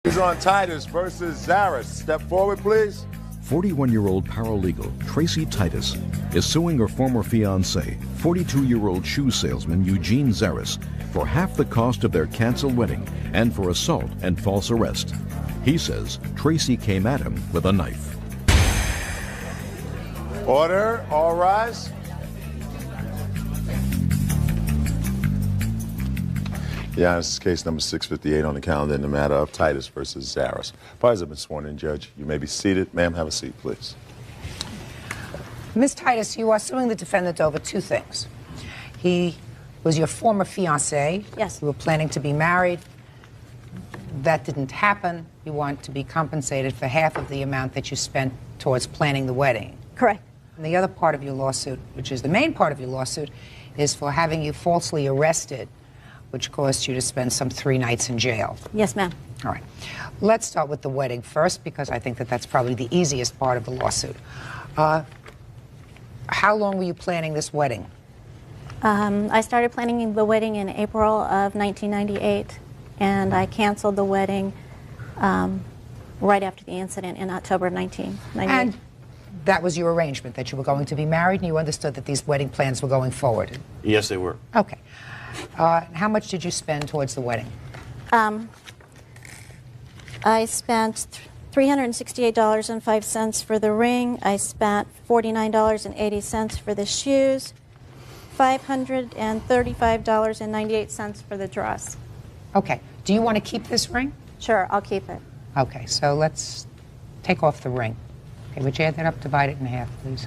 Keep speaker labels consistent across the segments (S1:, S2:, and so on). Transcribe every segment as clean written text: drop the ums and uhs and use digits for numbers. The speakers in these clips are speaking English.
S1: He's on Titus versus Zaris. Step forward, please.
S2: 41-year-old paralegal Tracy Titus is suing her former fiancé, 42-year-old shoe salesman Eugene Zaris, for half the cost of their canceled wedding and for assault and false arrest. He says Tracy came at him with a knife.
S1: Order. All rise. Yeah, this is case number 658 on the calendar in the matter of Titus versus Zaris. Parties have been sworn in, Judge. You may be seated. Ma'am, have a seat, please.
S3: Ms. Titus, you are suing the defendant over two things. He was your former fiancé.
S4: Yes.
S3: You were planning to be married. That didn't happen. You want to be compensated for half of the amount that you spent towards planning the wedding.
S4: Correct.
S3: And the other part of your lawsuit, which is the main part of your lawsuit, is for having you falsely arrested, which caused you to spend some 3 nights in jail.
S4: Yes, ma'am.
S3: All right. Let's start with the wedding first, because I think that that's probably the easiest part of the lawsuit. How long were you planning this wedding?
S4: I started planning the wedding in April of 1998, and I canceled the wedding right after the incident in October of 1998.
S3: And that was your arrangement, that you were going to be married, and you understood that these wedding plans were going forward?
S5: Yes, they were.
S3: Okay. How much did you spend towards the wedding?
S4: I spent $368.05 for the ring. I spent $49.80 for the shoes, $535.98 for the dress.
S3: Okay. Do you want to keep this ring?
S4: Sure, I'll keep it.
S3: Okay, so let's take off the ring. Okay, would you add that up, divide it in half, please?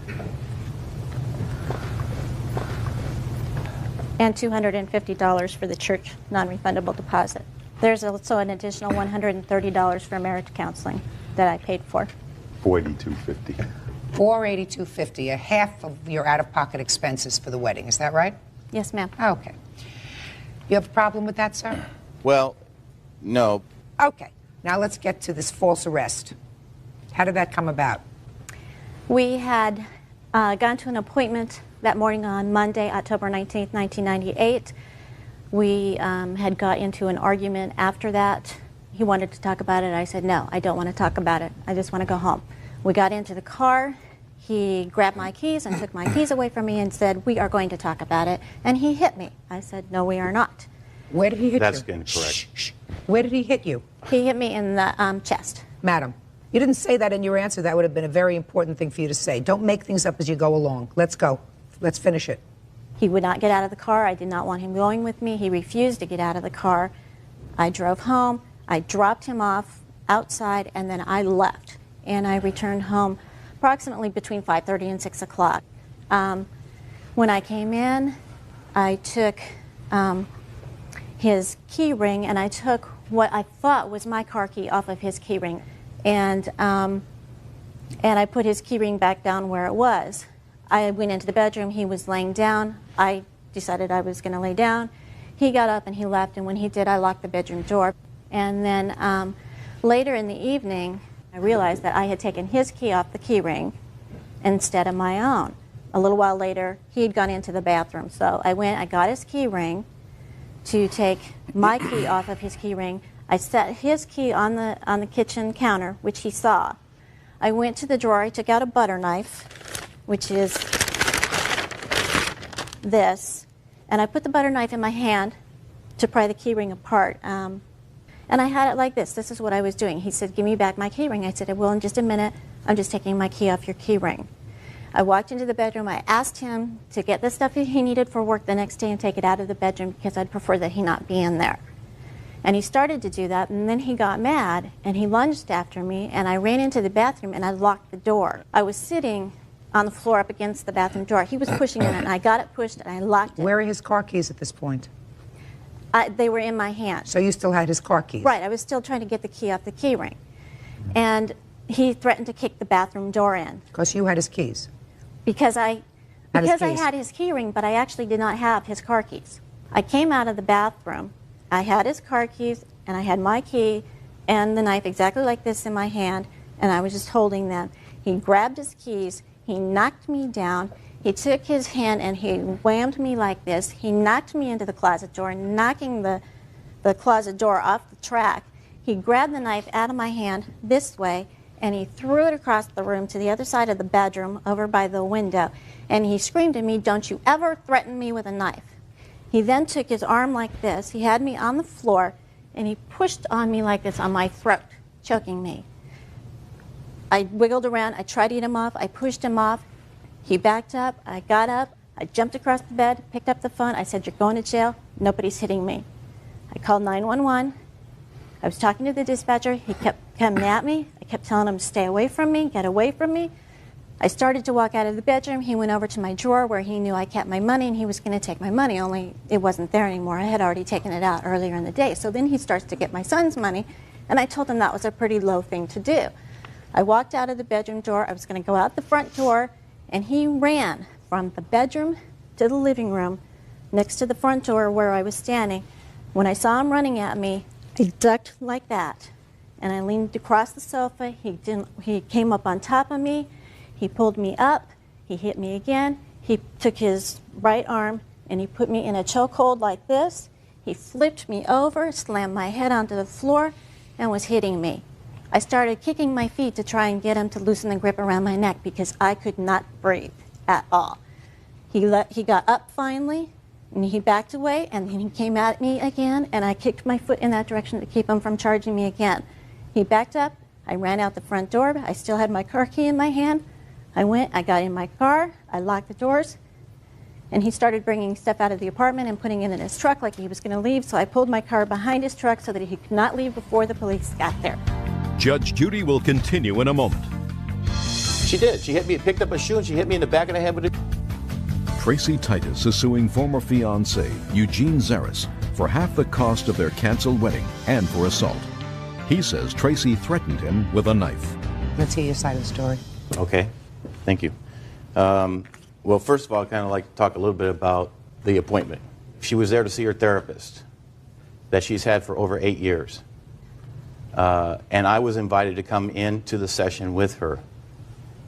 S4: And $250 for the church non-refundable deposit. There's also an additional $130 for marriage counseling that I paid for.
S1: $482.50.
S3: $482.50, a half of your out-of-pocket expenses for the wedding. Is that right?
S4: Yes, ma'am.
S3: Okay. You have a problem with that, sir?
S5: Well, no.
S3: Okay. Now let's get to this false arrest. How did that come about?
S4: We had gone to an appointment that morning on Monday, October 19th, 1998. We had got into an argument after that. He wanted to talk about it. I said, no, I don't want to talk about it. I just want to go home. We got into the car. He grabbed my keys and took my keys away from me and said, we are going to talk about it. And he hit me. I said, no, we are not.
S3: Where did he hit
S5: That's
S3: you?
S5: incorrect.
S3: Shh, shh. Where did he hit you?
S4: He hit me in the chest.
S3: Madam, you didn't say that in your answer. That would have been a very important thing for you to say. Don't make things up as you go along. Let's go. Let's finish it.
S4: He would not get out of the car. I did not want him going with me. He refused to get out of the car. I drove home. I dropped him off outside, and then I left. And I returned home approximately between 5:30 and 6 o'clock. When I came in, I took his key ring, and I took what I thought was my car key off of his key ring. And I put his key ring back down where it was. I went into the bedroom. He was laying down. I decided I was going to lay down. He got up and he left, and when he did, I locked the bedroom door. And then later in the evening, I realized that I had taken his key off the key ring instead of my own. A little while later, he had gone into the bathroom. So I went, I got his key ring to take my key off of his key ring. I set his key on the kitchen counter, which he saw. I went to the drawer. I took out a butter knife, which is this, and I put the butter knife in my hand to pry the key ring apart. And I had it like this. This is what I was doing. He said, give me back my key ring. I said, I will in just a minute. I'm just taking my key off your key ring. I walked into the bedroom. I asked him to get the stuff he needed for work the next day and take it out of the bedroom because I'd prefer that he not be in there. And he started to do that, and then he got mad, and he lunged after me, and I ran into the bathroom, and I locked the door. I was sitting on the floor up against the bathroom door. He was pushing it, and I got it pushed, and I locked it.
S3: Where are his car keys at this point?
S4: They were in my hand.
S3: So you still had his car keys?
S4: Right. I was still trying to get the key off the key ring. And he threatened to kick the bathroom door in.
S3: Because you had his keys?
S4: Because I had his key ring, but I actually did not have his car keys. I came out of the bathroom. I had his car keys, and I had my key and the knife exactly like this in my hand, and I was just holding them. He grabbed his keys. He knocked me down. He took his hand and he whammed me like this. He knocked me into the closet door, knocking the closet door off the track. he grabbed the knife out of my hand this way, and he threw it across the room to the other side of the bedroom over by the window. And he screamed at me, "Don't you ever threaten me with a knife." He then took his arm like this. He had me on the floor, and he pushed on me like this on my throat, choking me. I wiggled around. I tried to get him off. I pushed him off. He backed up. I got up. I jumped across the bed, picked up the phone. I said, "You're going to jail. Nobody's hitting me." I called 911. I was talking to the dispatcher. He kept coming at me. I kept telling him to stay away from me, get away from me. I started to walk out of the bedroom. He went over to my drawer where he knew I kept my money, and he was going to take my money, only it wasn't there anymore. I had already taken it out earlier in the day. So then he starts to get my son's money, and I told him that was a pretty low thing to do. I walked out of the bedroom door. I was going to go out the front door, and he ran from the bedroom to the living room next to the front door where I was standing. When I saw him running at me, I ducked like that, and I leaned across the sofa. He came up on top of me. He pulled me up. He hit me again. He took his right arm, and he put me in a chokehold like this. He flipped me over, slammed my head onto the floor, and was hitting me. I started kicking my feet to try and get him to loosen the grip around my neck because I could not breathe at all. He got up finally, and he backed away, and then he came at me again, and I kicked my foot in that direction to keep him from charging me again. He backed up. I ran out the front door. I still had my car key in my hand. I went, I got in my car, I locked the doors, and he started bringing stuff out of the apartment and putting it in his truck like he was going to leave, so I pulled my car behind his truck so that he could not leave before the police got there.
S2: Judge Judy will continue in a moment.
S5: She did. She hit me, picked up a shoe, and she hit me in the back of the head with it.
S2: Tracy Titus is suing former fiancé Eugene Zaris for half the cost of their canceled wedding and for assault. He says Tracy threatened him with a knife.
S3: Let's hear your side of the story.
S5: Okay. Thank you. Well, first of all, I'd kind of like to talk a little bit about the appointment. She was there to see her therapist that she's had for over 8 years. And I was invited to come into the session with her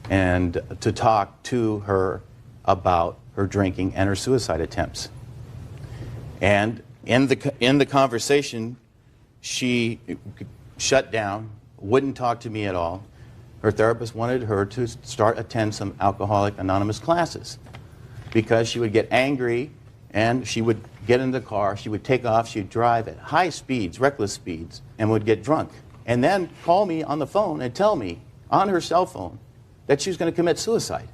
S5: and to talk to her about her drinking and her suicide attempts. And in the conversation, she shut down, wouldn't talk to me at all. Her therapist wanted her to attend some Alcoholics Anonymous classes because she would get angry and she would get in the car, she would take off, she'd drive at high speeds, reckless speeds, and would get drunk. And then call me on the phone and tell me on her cell phone that she was going to commit suicide.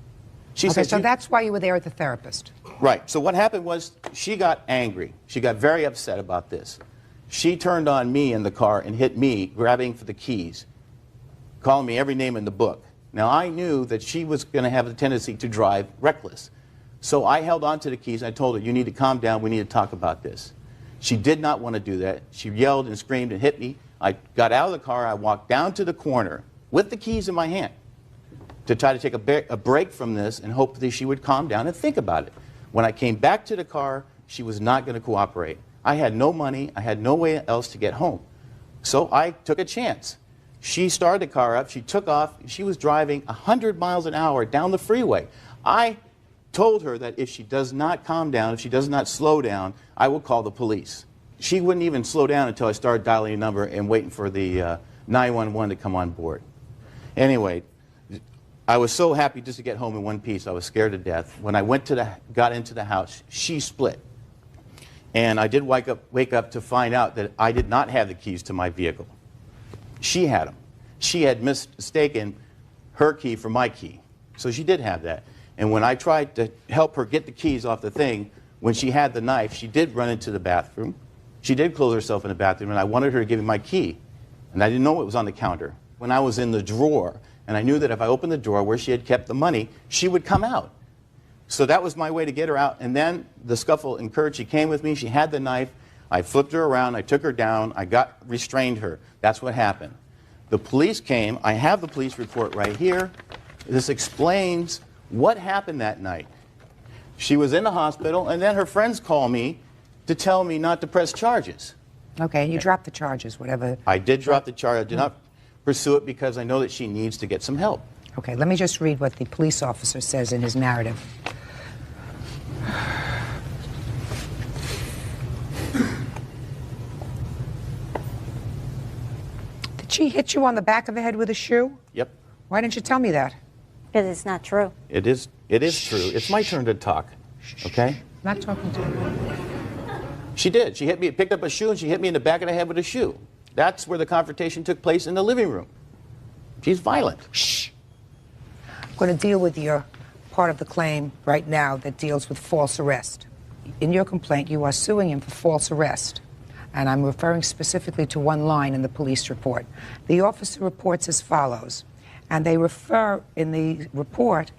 S5: She
S3: Okay,
S5: said
S3: so that's why you were there at the therapist.
S5: Right. So what happened was she got angry. She got very upset about this. She turned on me in the car and hit me, grabbing for the keys, calling me every name in the book. Now, I knew that she was going to have a tendency to drive reckless. So I held on to the keys and I told her, "You need to calm down. We need to talk about this." She did not want to do that. She yelled and screamed and hit me. I got out of the car. I walked down to the corner with the keys in my hand to try to take a break from this and hope that she would calm down and think about it. When I came back to the car, she was not going to cooperate. I had no money. I had no way else to get home. So I took a chance. She started the car up. She took off. She was driving 100 miles an hour down the freeway. I told her that if she does not calm down, if she does not slow down, I will call the police. She wouldn't even slow down until I started dialing a number and waiting for the 911 to come on board. Anyway, I was so happy just to get home in one piece. I was scared to death. When I got into the house, she split. And I did wake up to find out that I did not have the keys to my vehicle. She had them. She had mistaken her key for my key. So she did have that. And when I tried to help her get the keys off the thing, when she had the knife, she did run into the bathroom. She did close herself in the bathroom, and I wanted her to give me my key. And I didn't know it was on the counter. When I was in the drawer, and I knew that if I opened the drawer where she had kept the money, she would come out. So that was my way to get her out. And then the scuffle occurred. She came with me. She had the knife. I flipped her around. I took her down. I restrained her. That's what happened. The police came. I have the police report right here. This explains what happened that night. She was in the hospital, and then her friends called me to tell me not to press charges.
S3: Okay, you dropped the charges, whatever.
S5: I did drop the charge. I did not pursue it because I know that she needs to get some help.
S3: Okay, let me just read what the police officer says in his narrative. she hit you on the back of the head with a shoe?
S5: Yep.
S3: Why didn't you tell me that?
S4: Because it's not true.
S5: It is true. It's my turn to talk. Okay?
S3: I'm not talking to you.
S5: She did. She hit me, picked up a shoe, and she hit me in the back of the head with a shoe. That's where the confrontation took place, in the living room. She's violent.
S3: Shh. I'm going to deal with your part of the claim right now that deals with false arrest. In your complaint, you are suing him for false arrest. And I'm referring specifically to one line in the police report. The officer reports as follows, and they refer in the report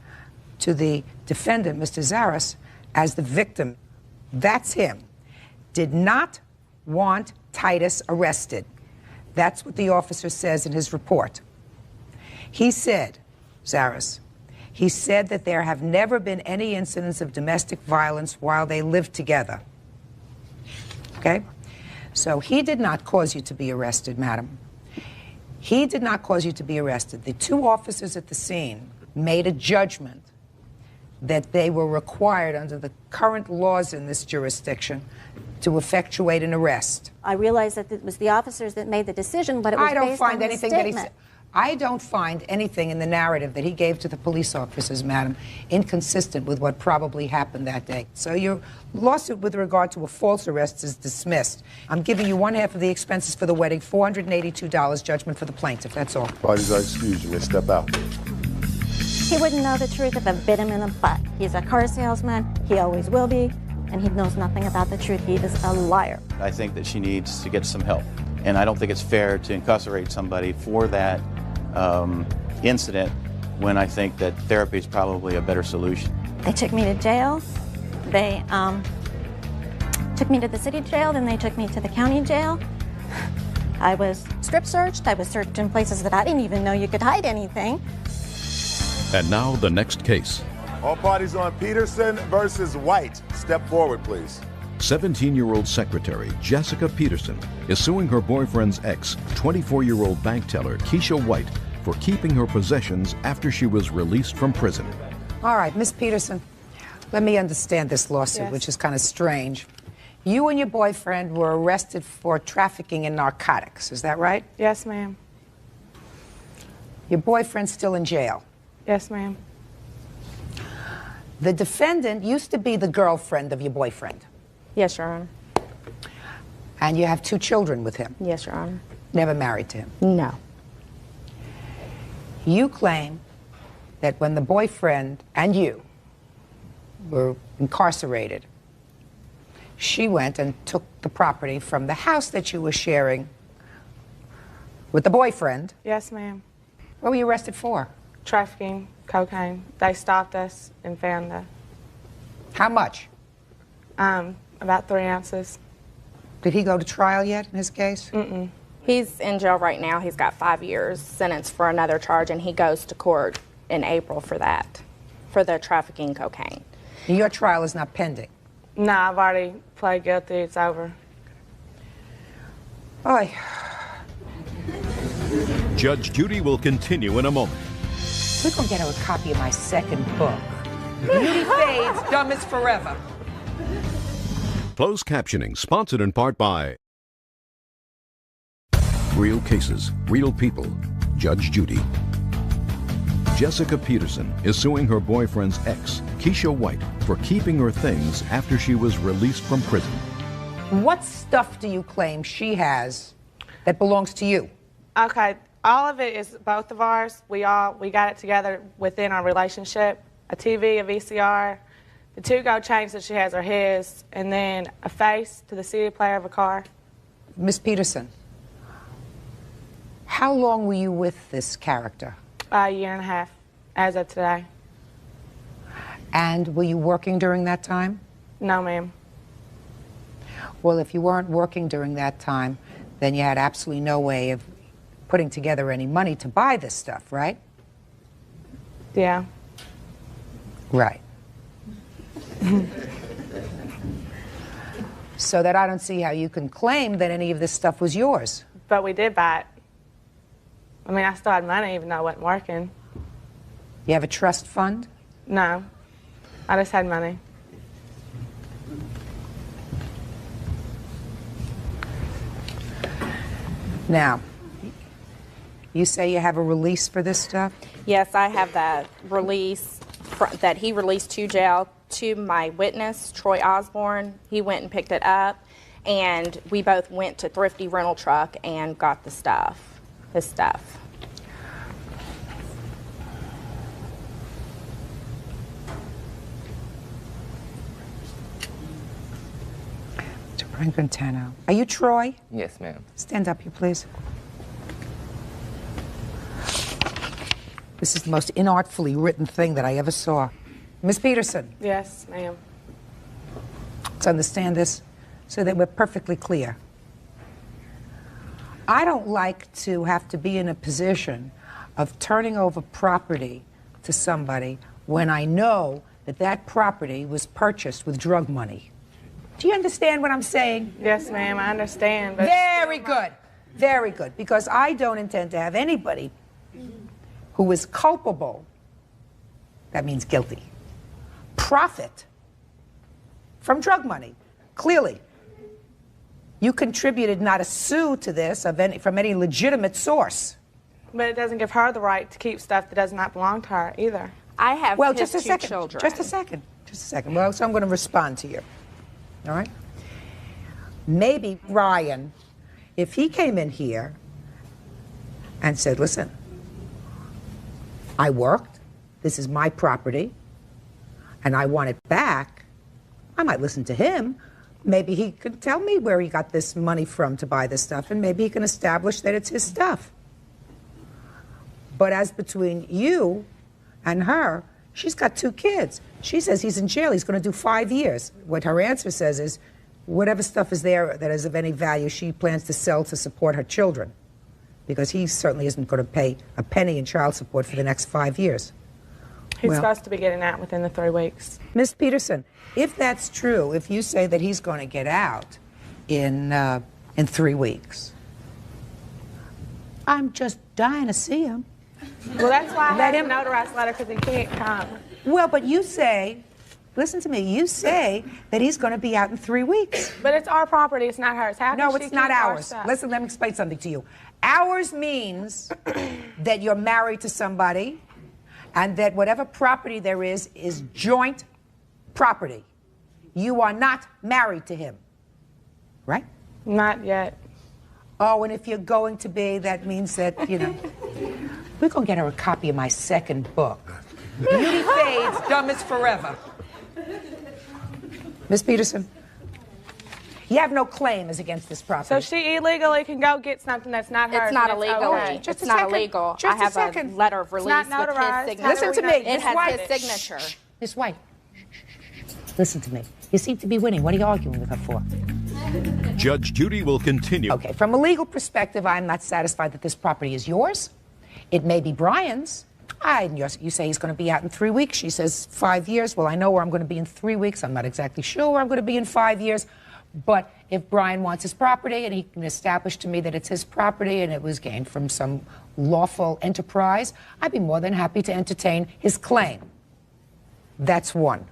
S3: to the defendant, Mr. Zaris, as the victim. That's him. Did not want Titus arrested. That's what the officer says in his report. He said, Zaris, he said that there have never been any incidents of domestic violence while they lived together. Okay? So he did not cause you to be arrested, madam. He did not cause you to be arrested. The two officers at the scene made a judgment that they were required under the current laws in this jurisdiction to effectuate an arrest.
S4: I realized that it was the officers that made the decision, but it was based on his statement.
S3: I don't find anything in the narrative that he gave to the police officers, madam, inconsistent with what probably happened that day. So your lawsuit with regard to a false arrest is dismissed. I'm giving you one half of the expenses for the wedding, $482 judgment for the plaintiff, that's all.
S1: Parties are excused. You may step out.
S4: He wouldn't know the truth if I bit him in the butt. He's a car salesman, he always will be, and he knows nothing about the truth. He is a liar.
S5: I think that she needs to get some help. And I don't think it's fair to incarcerate somebody for that incident when I think that therapy is probably a better solution.
S4: They took me to jail. They took me to the city jail, then they took me to the county jail. I was strip searched. I was searched in places that I didn't even know you could hide anything.
S2: And now the next case.
S1: All parties on Peterson versus White. Step forward, please.
S2: 17-year-old secretary Jessica Peterson is suing her boyfriend's ex, 24-year-old bank teller Keisha White, for keeping her possessions after she was released from prison.
S3: All right, Miss Peterson, let me understand this lawsuit,
S6: Yes.
S3: which is kind of strange. You and your boyfriend were arrested for trafficking in narcotics, is that right?
S6: Yes, ma'am.
S3: Your boyfriend's still in jail.
S6: Yes, ma'am.
S3: The defendant used to be the girlfriend of your boyfriend,
S6: Yes, Your Honor.
S3: and you have 2 children with him,
S6: Yes, Your Honor.
S3: never married to him.
S6: No.
S3: You claim that when the boyfriend and you were incarcerated, she went and took the property from the house that you were sharing with the boyfriend.
S6: Yes, ma'am.
S3: What were you arrested for?
S6: Trafficking cocaine. They stopped us and found
S3: How much?
S6: about 3 ounces.
S3: Did he go to trial yet in his case?
S7: He's in jail right now. He's got 5 years sentenced for another charge, and he goes to court in April for that, for the trafficking cocaine.
S3: Your trial is not pending.
S6: No, I've already pled guilty. It's over.
S3: Oy.
S2: Judge Judy will continue in a moment.
S3: We're going to get her a copy of my second book. Beauty Fades, Dumb is Forever.
S2: Closed captioning sponsored in part by Real Cases, Real People, Judge Judy. Jessica Peterson is suing her boyfriend's ex, Keisha White, for keeping her things after she was released from prison.
S3: What stuff do you claim she has that belongs to you?
S6: Okay, all of it is both of ours. We got it together within our relationship. A TV, a VCR. The 2 gold chains that she has are his, and then a face to the CD player of a car.
S3: Miss Peterson, how long were you with this character?
S6: A year and a half, as of today.
S3: And were you working during that time?
S6: No, ma'am.
S3: Well, if you weren't working during that time, then you had absolutely no way of putting together any money to buy this stuff, right?
S6: Yeah.
S3: Right. So that I don't see how you can claim that any of this stuff was yours.
S6: But we did buy it. I mean, I still had money even though I wasn't working.
S3: You have a trust fund?
S6: No. I just had money.
S3: Now, You say you have a release for this stuff?
S7: Yes, I have that release that he released to jail to my witness, Troy Osborne. He went and picked it up, and we both went to Thrifty Rental Truck and got the stuff, his stuff.
S3: Quintano. Are you Troy?
S8: Yes, ma'am.
S3: Stand up here, please. This is the most inartfully written thing that I ever saw. Miss Peterson,
S6: Yes, ma'am.
S3: let's understand this so that we're perfectly clear. I don't like to have to be in a position of turning over property to somebody when I know that that property was purchased with drug money. Do you understand what I'm saying?
S6: Yes, ma'am, I understand. But
S3: Very good. Very good. Because I don't intend to have anybody who is culpable, that means guilty, profit from drug money. Clearly, you contributed not a sou to this from any legitimate source.
S6: But it doesn't give her the right to keep stuff that does not belong to her either.
S7: I have
S3: Well,
S7: his
S3: just a
S7: two
S3: second.
S7: children.
S3: Just a second. Just a second. Well, so I'm going to respond to you. All right? Maybe Ryan, if he came in here and said, listen, I worked, this is my property, and I want it back, I might listen to him. Maybe he could tell me where he got this money from to buy this stuff, and maybe he can establish that it's his stuff. But as between you and her, she's got 2 kids. She says he's in jail. He's going to do 5 years. What her answer says is, whatever stuff is there that is of any value, she plans to sell to support her children, because he certainly isn't going to pay a penny in child support for the next 5 years.
S6: He's
S3: Well-
S6: supposed to be getting out within the 3 weeks.
S3: Miss Peterson, if that's true, if you say that he's going to get out in 3 weeks, I'm just dying to see him.
S6: Well, that's why I
S3: Let
S6: had
S3: him-
S6: a notarized letter, because he can't come.
S3: Well, but you say, listen to me, you say that he's going to be out in 3 weeks.
S6: But it's our property, it's not hers. How
S3: No,
S6: can she
S3: it's not
S6: keep our
S3: ours.
S6: stuff?
S3: Listen, let me explain something to you. Ours means that you're married to somebody and that whatever property there is joint property. You are not married to him, right?
S6: Not yet.
S3: Oh, and if you're going to be, that means that, you know, we're going to get her a copy of my second book. Beauty fades, dumb is forever. Miss Peterson, you have no claim as against this property.
S6: So she illegally can go get something that's not hers.
S7: It's not
S6: and
S7: illegal.
S6: okay.
S3: Just
S7: It's
S3: a
S7: not
S3: second.
S7: illegal.
S3: Just
S7: I have
S3: a second.
S7: a letter of release
S6: not
S7: with his
S6: notarized.
S7: signature.
S3: Listen to me.
S7: It
S3: Miss
S7: has
S3: White.
S7: his signature.
S3: Miss White, listen to me. You seem to be winning. What are you arguing with her for?
S2: Judge Judy will continue.
S3: Okay, from a legal perspective, I'm not satisfied that this property is yours. It may be Brian's. You say he's going to be out in 3 weeks. She says 5 years. Well, I know where I'm going to be in 3 weeks. I'm not exactly sure where I'm going to be in 5 years. But if Brian wants his property and he can establish to me that it's his property and it was gained from some lawful enterprise, I'd be more than happy to entertain his claim. That's one.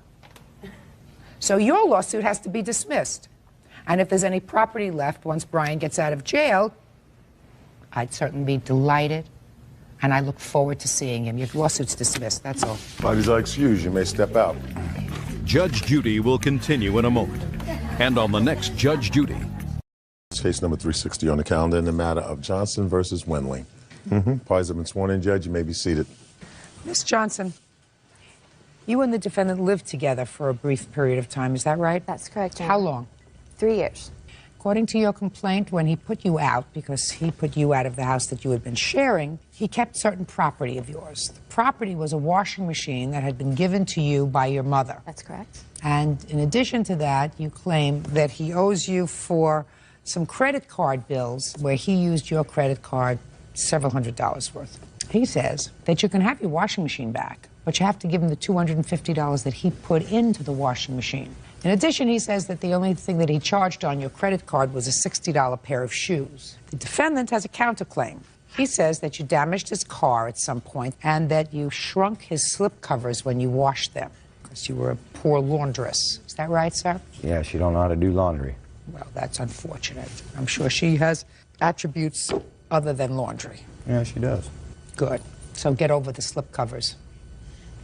S3: So your lawsuit has to be dismissed. And if there's any property left once Brian gets out of jail, I'd certainly be delighted. And I look forward to seeing him. Your lawsuit's dismissed, that's all.
S1: Parties are excused. You may step out.
S2: Judge Judy will continue in a moment. And on the next Judge Judy.
S1: Case number 360 on the calendar in the matter of Johnson versus Wendling. Parties have been sworn in, Judge. You may be seated.
S3: Miss Johnson, you and the defendant lived together for a brief period of time, is that right?
S9: That's correct, Your
S3: How
S9: Honor.
S3: long?
S9: 3 years.
S3: According to your complaint, when he put you out, because he put you out of the house that you had been sharing, he kept certain property of yours. The property was a washing machine that had been given to you by your mother.
S9: That's correct.
S3: And in addition to that, you claim that he owes you for some credit card bills where he used your credit card several $100s worth. He says that you can have your washing machine back, but you have to give him the $250 that he put into the washing machine. In addition, he says that the only thing that he charged on your credit card was a $60 pair of shoes. The defendant has a counterclaim. He says that you damaged his car at some point and that you shrunk his slip covers when you washed them because you were a poor laundress. Is that right, sir?
S10: Yeah, she don't know how to do laundry.
S3: Well, that's unfortunate. I'm sure she has attributes other than laundry.
S10: Yeah, she does.
S3: Good. So get over the slip covers.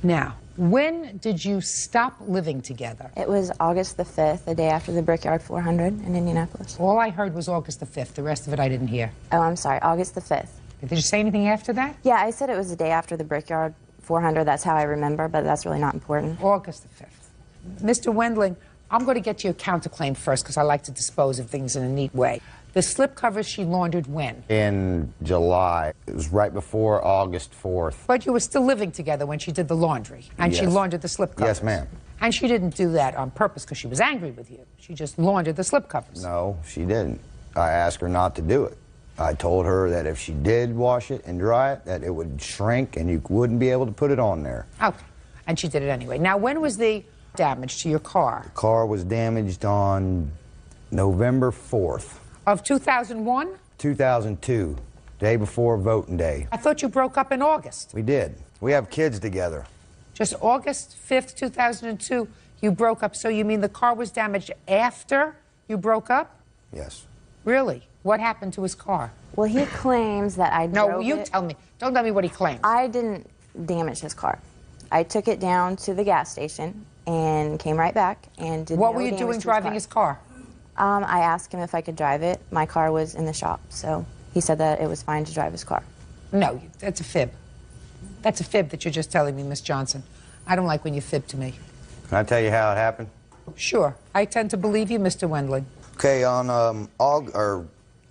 S3: Now, when did you stop living together?
S8: It was August the 5th, the day after the Brickyard 400 in Indianapolis.
S3: All I heard was August the 5th. The rest of it I didn't hear.
S8: Oh, I'm sorry, August the 5th.
S3: Did you say anything after that?
S8: Yeah, I said it was the day after the Brickyard 400. That's how I remember, but that's really not important.
S3: August the 5th. Mr. Wendling, I'm going to get you a counterclaim first because I like to dispose of things in a neat way. The slip covers she laundered when?
S10: In July. It was right before August 4th.
S3: But you were still living together when she did the laundry, and she
S10: Yes.
S3: laundered the slip covers.
S10: Yes, ma'am.
S3: And she didn't do that on purpose because she was angry with you. She just laundered the slip covers.
S10: No, she didn't. I asked her not to do it. I told her that if she did wash it and dry it, that it would shrink and you wouldn't be able to put it on there.
S3: Okay. And she did it anyway. Now, when was the damage to your car?
S10: The car was damaged on November 4th,
S3: Of 2001?
S10: 2002, day before voting day.
S3: I thought you broke up in August.
S10: We did. We have kids together.
S3: Just August 5th, 2002, you broke up. So you mean the car was damaged after you broke up?
S10: Yes.
S3: Really? What happened to his car?
S8: Well, he claims that I
S3: No,
S8: drove
S3: you
S8: it.
S3: tell me. Don't tell me what he claims.
S8: I didn't damage his car. I took it down to the gas station and came right back and did
S3: What
S8: no
S3: were you
S8: damage
S3: doing
S8: to
S3: driving his car?
S8: I asked him if I could drive it. My car was in the shop, so he said that it was fine to drive his car.
S3: No, that's a fib. That's a fib that you're just telling me, Miss Johnson. I don't like when you fib to me.
S10: Can I tell you how it happened?
S3: Sure. I tend to believe you, Mr. Wendling.
S10: Okay, on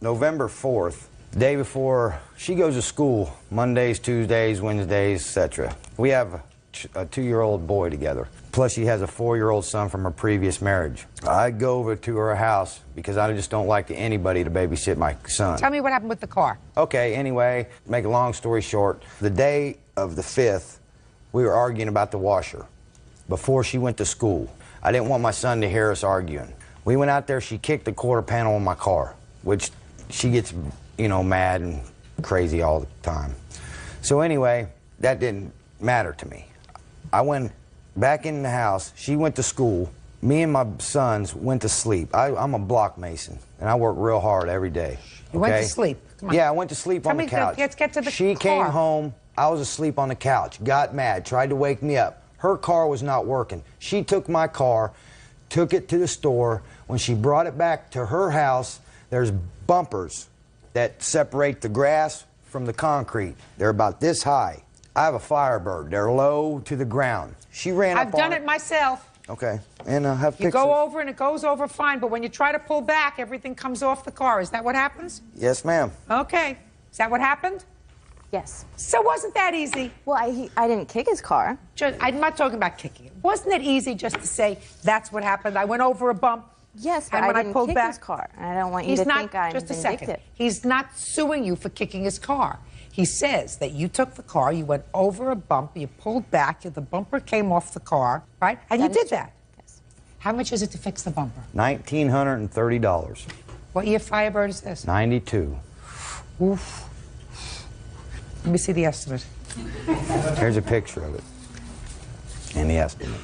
S10: November 4th, day before she goes to school, Mondays, Tuesdays, Wednesdays, etc. We have a 2-year-old boy together. Plus, she has a 4-year-old son from her previous marriage. I go over to her house because I just don't like anybody to babysit my son.
S3: Tell me what happened with the car.
S10: Okay, anyway, make a long story short, the day of the 5th, we were arguing about the washer before she went to school. I didn't want my son to hear us arguing. We went out there, she kicked the quarter panel on my car, which she gets, you know, mad and crazy all the time. So anyway, that didn't matter to me. I went back in the house, she went to school, me and my sons went to sleep. I'm a block mason, and I work real hard every day.
S3: You went to sleep? Come on.
S10: Yeah, I went to sleep on the couch.
S3: Let's get to the
S10: She
S3: car.
S10: came home, I was asleep on the couch, got mad, tried to wake me up. Her car was not working. She took my car, took it to the store. When she brought it back to her house, there's bumpers that separate the grass from the concrete. They're about this high. I have a Firebird. They're low to the ground. She ran up
S3: I've
S10: on
S3: done it myself.
S10: Okay, and I have
S3: You
S10: pictures.
S3: go over and it goes over fine, but when you try to pull back, everything comes off the car. Is that what happens?
S10: Yes, ma'am.
S3: Okay. Is that what happened?
S8: Yes.
S3: So wasn't that easy?
S8: Well, I didn't kick his car.
S3: I'm not talking about kicking it. Wasn't it easy just to say, that's what happened? I went over a bump.
S8: Yes, but
S3: And when
S8: I
S3: I
S8: didn't
S3: pulled
S8: kick
S3: back,
S8: his car. I don't want you
S3: He's
S8: to
S3: not,
S8: think I'm
S3: just a
S8: vindictive.
S3: second. He's not suing you for kicking his car. He says that you took the car, you went over a bump, you pulled back, the bumper came off the car, right? And
S8: That
S3: you
S8: is
S3: did
S8: true.
S3: that.
S8: Yes.
S3: How much is it to fix the bumper?
S10: $1,930.
S3: What year Firebird is this?
S10: 92.
S3: Oof. Let me see the estimate.
S10: Here's a picture of it. And the estimate.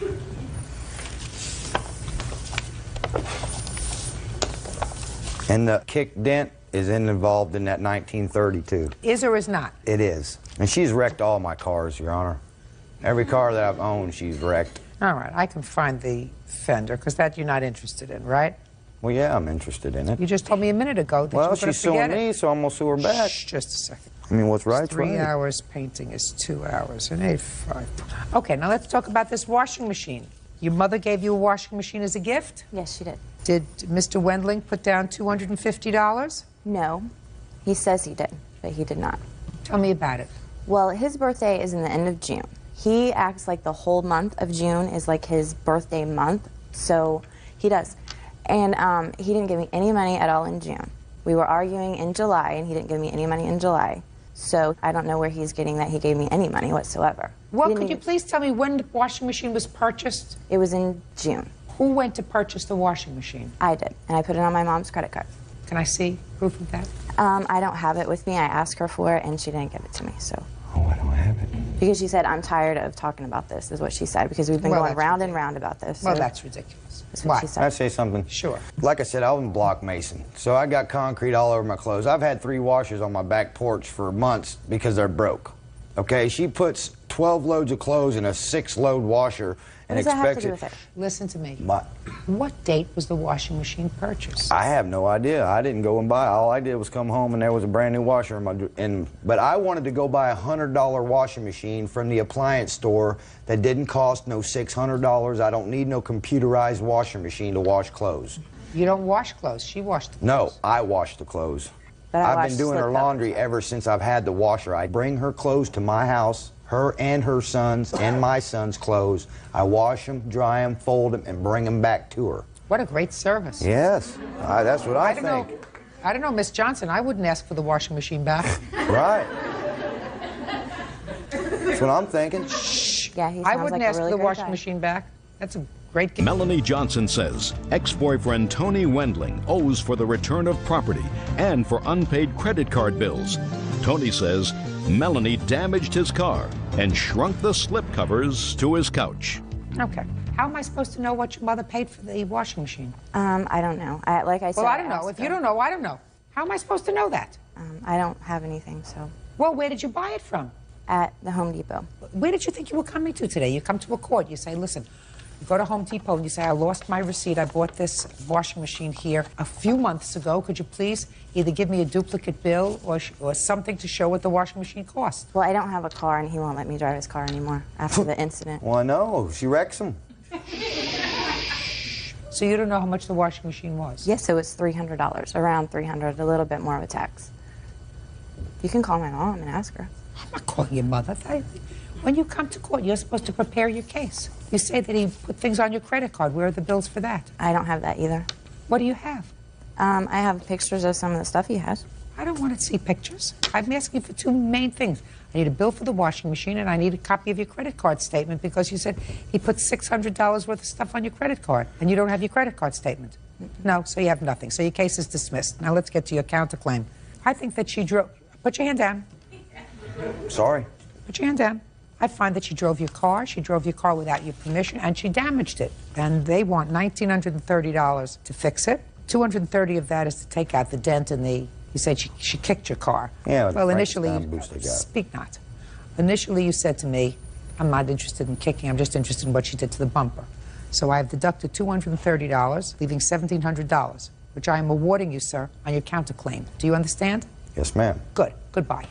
S10: And the kick dent is involved in that 1932.
S3: Is or is not?
S10: It is. And she's wrecked all my cars, Your Honor. Every car that I've owned, she's wrecked.
S3: All right, I can find the fender, because that you're not interested in, right?
S10: Well, yeah, I'm interested in it.
S3: You just told me a minute ago that you
S10: Well,
S3: were going to
S10: she's suing
S3: forget
S10: me,
S3: it.
S10: so I'm going to sue her back.
S3: Shh, just a second.
S10: I mean, what's right's
S3: 3
S10: right.
S3: hours painting is 2 hours and 85. Okay, now let's talk about this washing machine. Your mother gave you a washing machine as a gift?
S8: Yes, she did.
S3: Did Mr. Wendling put down $250?
S8: No. He says he did, but he did not.
S3: Tell me about it.
S8: Well, his birthday is in the end of June. He acts like the whole month of June is like his birthday month, so he does. And he didn't give me any money at all in June. We were arguing in July, and he didn't give me any money in July. So I don't know where he's getting that he gave me any money whatsoever.
S3: Well,
S8: He didn't
S3: could you
S8: even-
S3: please tell me when the washing machine was purchased?
S8: It was in June.
S3: Who went to purchase the washing machine?
S8: I did, and I put it on my mom's credit card.
S3: Can I see proof of that?
S8: I don't have it with me. I asked her for it, and she didn't give it to me, so.
S10: Oh, I don't have it.
S8: Because she said, I'm tired of talking about this, is what she said, because we've been
S3: Well,
S8: going
S3: that's
S8: round and round about this.
S3: Well,
S8: so
S3: that's ridiculous.
S8: that's what
S3: Why?
S8: she
S10: Can I
S8: said.
S10: say something?
S3: Sure.
S10: Like I said, I was a block mason, so I got concrete all over my clothes. I've had 3 washers on my back porch for months because they're broke. Okay, she puts 12 loads of clothes in a 6-load washer and
S8: What does that have
S10: expects
S8: to do
S10: it.
S8: with it?
S3: Listen to me.
S10: My-
S3: What date was the washing machine purchased?
S10: I have no idea. I didn't go and buy. All I did was come home and there was a brand new washer in my. But I wanted to go buy a $100 washing machine from the appliance store that didn't cost no $600. I don't need no computerized washing machine to wash clothes.
S3: You don't wash clothes. She washed the
S10: No,
S3: clothes.
S10: I wash the clothes.
S8: But I
S10: I've
S8: wash
S10: been doing her
S8: slip
S10: laundry
S8: covers.
S10: ever since I've had the washer. I bring her clothes to my house, her and her son's and my son's clothes. I wash them, dry them, fold them, and bring them back to her.
S3: What a great service.
S10: Yes, that's what I
S3: don't
S10: think.
S3: know. I don't know, Miss Johnson. I wouldn't ask for the washing machine back.
S10: Right. That's what I'm thinking.
S8: Yeah, he
S3: I
S8: sounds
S3: wouldn't
S8: like a
S3: ask
S8: really
S3: for the
S8: great
S3: washing
S8: guy.
S3: machine back. That's a great gift.
S2: Melanie Johnson says ex-boyfriend Tony Wendling owes for the return of property and for unpaid credit card bills. Tony says Melanie damaged his car and shrunk the slip covers to his couch.
S3: Okay. How am I supposed to know what your mother paid for the washing machine?
S8: I don't know. Like I said,
S3: Well, I don't know.
S8: asked
S3: If you
S8: her.
S3: don't know, I don't know. How am I supposed to know that?
S8: I don't have anything, so.
S3: Well, where did you buy it from?
S8: At the Home Depot.
S3: Where did you think you were coming to today? You come to a court, you say, listen, you go to Home Depot and you say, I lost my receipt. I bought this washing machine here a few months ago. Could you please either give me a duplicate bill or something to show what the washing machine cost?
S8: Well, I don't have a car, and he won't let me drive his car anymore after the incident.
S10: Well, no, she wrecks them.
S3: So you don't know how much the washing machine was?
S8: Yes, it was $300, around $300, a little bit more of a tax. You can call my mom and ask her.
S3: I'm not calling your mother. When you come to court, you're supposed to prepare your case. You say that he put things on your credit card. Where are the bills for that?
S8: I don't have that either.
S3: What do you have?
S8: I have pictures of some of the stuff he has.
S3: I don't want to see pictures. I'm asking for 2 main things. I need a bill for the washing machine, and I need a copy of your credit card statement because you said he put $600 worth of stuff on your credit card, and you don't have your credit card statement. No, so you have nothing. So your case is dismissed. Now let's get to your counterclaim. I think that she drove... Put your hand down.
S10: Sorry.
S3: Put your hand down. I find that she drove your car. She drove your car without your permission, and she damaged it. And they want $1,930 to fix it. $230 of that is to take out the dent in the... You said she kicked your car.
S10: Yeah,
S3: well, initially...
S10: Frankenstein boost they got.
S3: Speak not. Initially, you said to me, I'm not interested in kicking. I'm just interested in what she did to the bumper. So I have deducted $230, leaving $1,700, which I am awarding you, sir, on your counterclaim. Do you understand?
S10: Yes, ma'am.
S3: Good. Goodbye.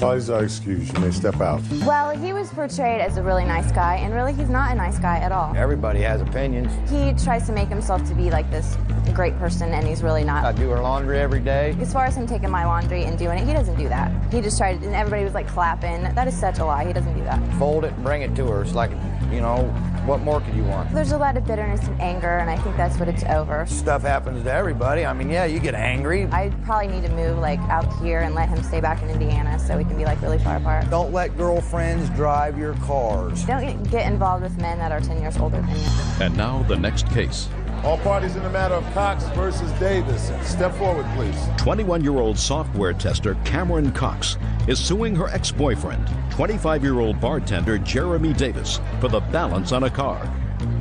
S1: Parties are excused. You may step out.
S8: Well, he was portrayed as a really nice guy, and really he's not a nice guy at all.
S10: Everybody has opinions.
S8: He tries to make himself to be like this great person, and he's really
S10: I
S8: not.
S10: do her laundry every day.
S8: As far as him taking my laundry and doing it, he doesn't do that. He just tried, and everybody was like clapping. That is such a lie. He doesn't do that.
S10: Fold it and bring it to her. It's like, you know, what more could you want?
S8: There's a lot of bitterness and anger, and I think that's what it's over.
S10: Stuff happens to everybody. I mean, yeah, you get angry.
S8: I probably need to move like out here and let him stay back in Indiana so we can be like really far apart.
S10: Don't let girlfriends drive your cars.
S8: Don't get involved with men that are 10 years older than you.
S2: And now the next case.
S1: All parties in the matter of Cox versus Davis. Step forward, please.
S2: 21-year-old software tester Cameron Cox is suing her ex-boyfriend, 25-year-old bartender Jeremy Davis, for the balance on a car.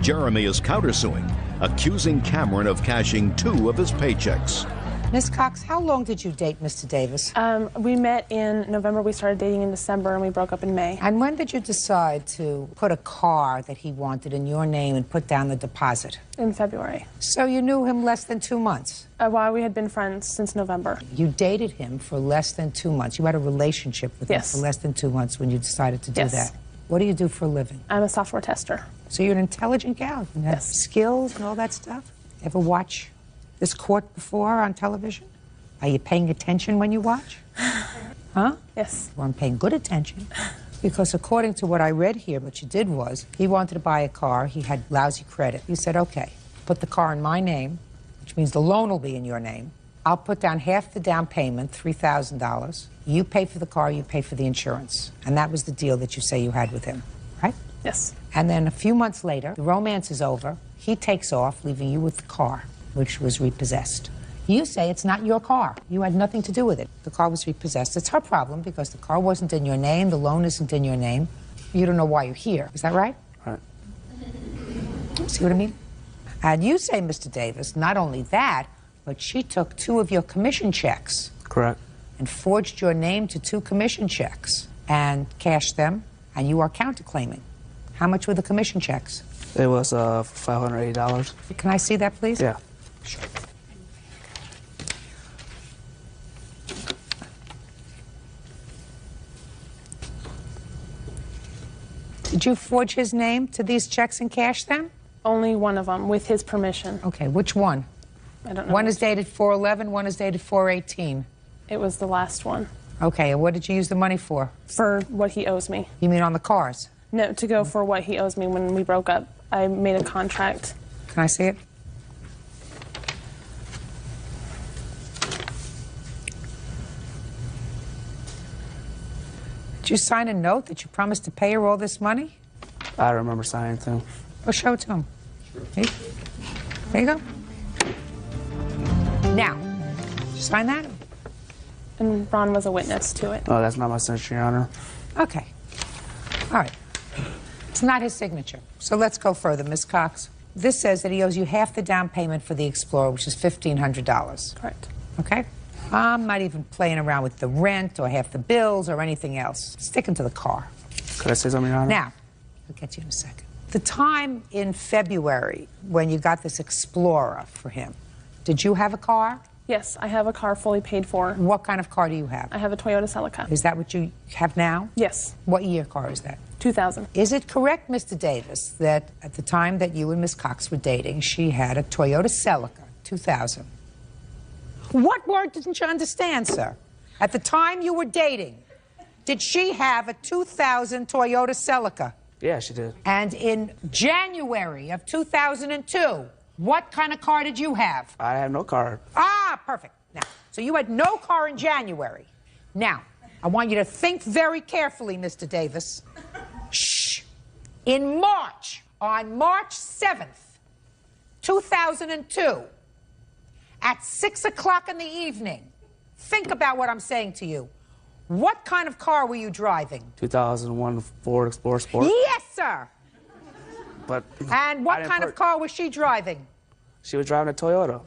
S2: Jeremy is countersuing, accusing Cameron of cashing 2 of his paychecks.
S3: Miss Cox, how long did you date Mr. Davis?
S9: We met in November, we started dating in December, and we broke up in May.
S3: And when did you decide to put a car that he wanted in your name and put down the deposit?
S9: In February.
S3: So you knew him less than 2 months?
S9: While we had been friends since November.
S3: You dated him for less than 2 months. You had a relationship with
S9: Yes.
S3: him for less than 2 months when you decided to do
S9: Yes.
S3: that. What do you do for a living?
S9: I'm a software tester.
S3: So you're an intelligent gal. You have
S9: Yes.
S3: skills and all that stuff. Ever watch this court before on television? Are you paying attention when you watch? Huh?
S9: Yes.
S3: Well, I'm paying good attention. Because according to what I read here, what you did was, he wanted to buy a car, he had lousy credit. You said, okay, put the car in my name, which means the loan will be in your name. I'll put down half the down payment, $3,000. You pay for the car, you pay for the insurance. And that was the deal that you say you had with him, right?
S9: Yes.
S3: And then a few months later, the romance is over. He takes off, leaving you with the car, which was repossessed. You say it's not your car. You had nothing to do with it. The car was repossessed. It's her problem because the car wasn't in your name, the loan isn't in your name. You don't know why you're here. Is that right?
S11: Right.
S3: See what I mean? And you say, Mr. Davis, not only that, but she took 2 of your commission checks.
S11: Correct.
S3: And forged your name to 2 commission checks and cashed them, and you are counterclaiming. How much were the commission checks?
S11: It was $580.
S3: Can I see that, please?
S11: Yeah.
S3: Sure. Did you forge his name to these checks and cash them?
S9: Only one of them, with his permission.
S3: Okay, which one?
S9: I don't know.
S3: One is dated 4/11, one is dated 4/18.
S9: It was the last one.
S3: Okay, and what did you use the money for?
S9: For what he owes me.
S3: You mean on the cars?
S9: No, to go for what he owes me when we broke up. I made a contract.
S3: Can I see it? Did you sign a note that you promised to pay her all this money?
S11: I remember signing too.
S3: Well, show it to him. Sure. There you go. Now, did you sign that?
S9: And Ron was a witness to it.
S11: Oh, that's not my signature, Your Honor.
S3: Okay. All right. It's not his signature. So let's go further, Ms. Cox. This says that he owes you half the down payment for the Explorer, which is $1,500.
S9: Correct.
S3: Okay? I'm not even playing around with the rent or half the bills or anything else. Sticking to the car.
S11: Could I say something, Your Honor?
S3: Now, I'll get to you in a second. The time in February when you got this Explorer for him, did you have a car?
S9: Yes, I have a car fully paid for.
S3: What kind of car do you have?
S9: I have a Toyota Celica.
S3: Is that what you have now?
S9: Yes.
S3: What year car is that?
S9: 2000.
S3: Is it correct, Mr. Davis, that at the time that you and Miss Cox were dating, she had a Toyota Celica, 2000? What word didn't you understand, sir? At the time you were dating, did she have a 2000 Toyota Celica?
S11: Yeah, she did.
S3: And in January of 2002, what kind of car did you have?
S11: I have no car.
S3: Ah, perfect. Now, so you had no car in January. Now, I want you to think very carefully, Mr. Davis. Shh. In March, on March 7th, 2002, at 6 o'clock in the evening, think about what I'm saying to you. What kind of car were you driving?
S11: 2001 Ford Explorer Sport.
S3: Yes, sir.
S11: But
S3: And what kind of car was she driving?
S11: She was driving a Toyota.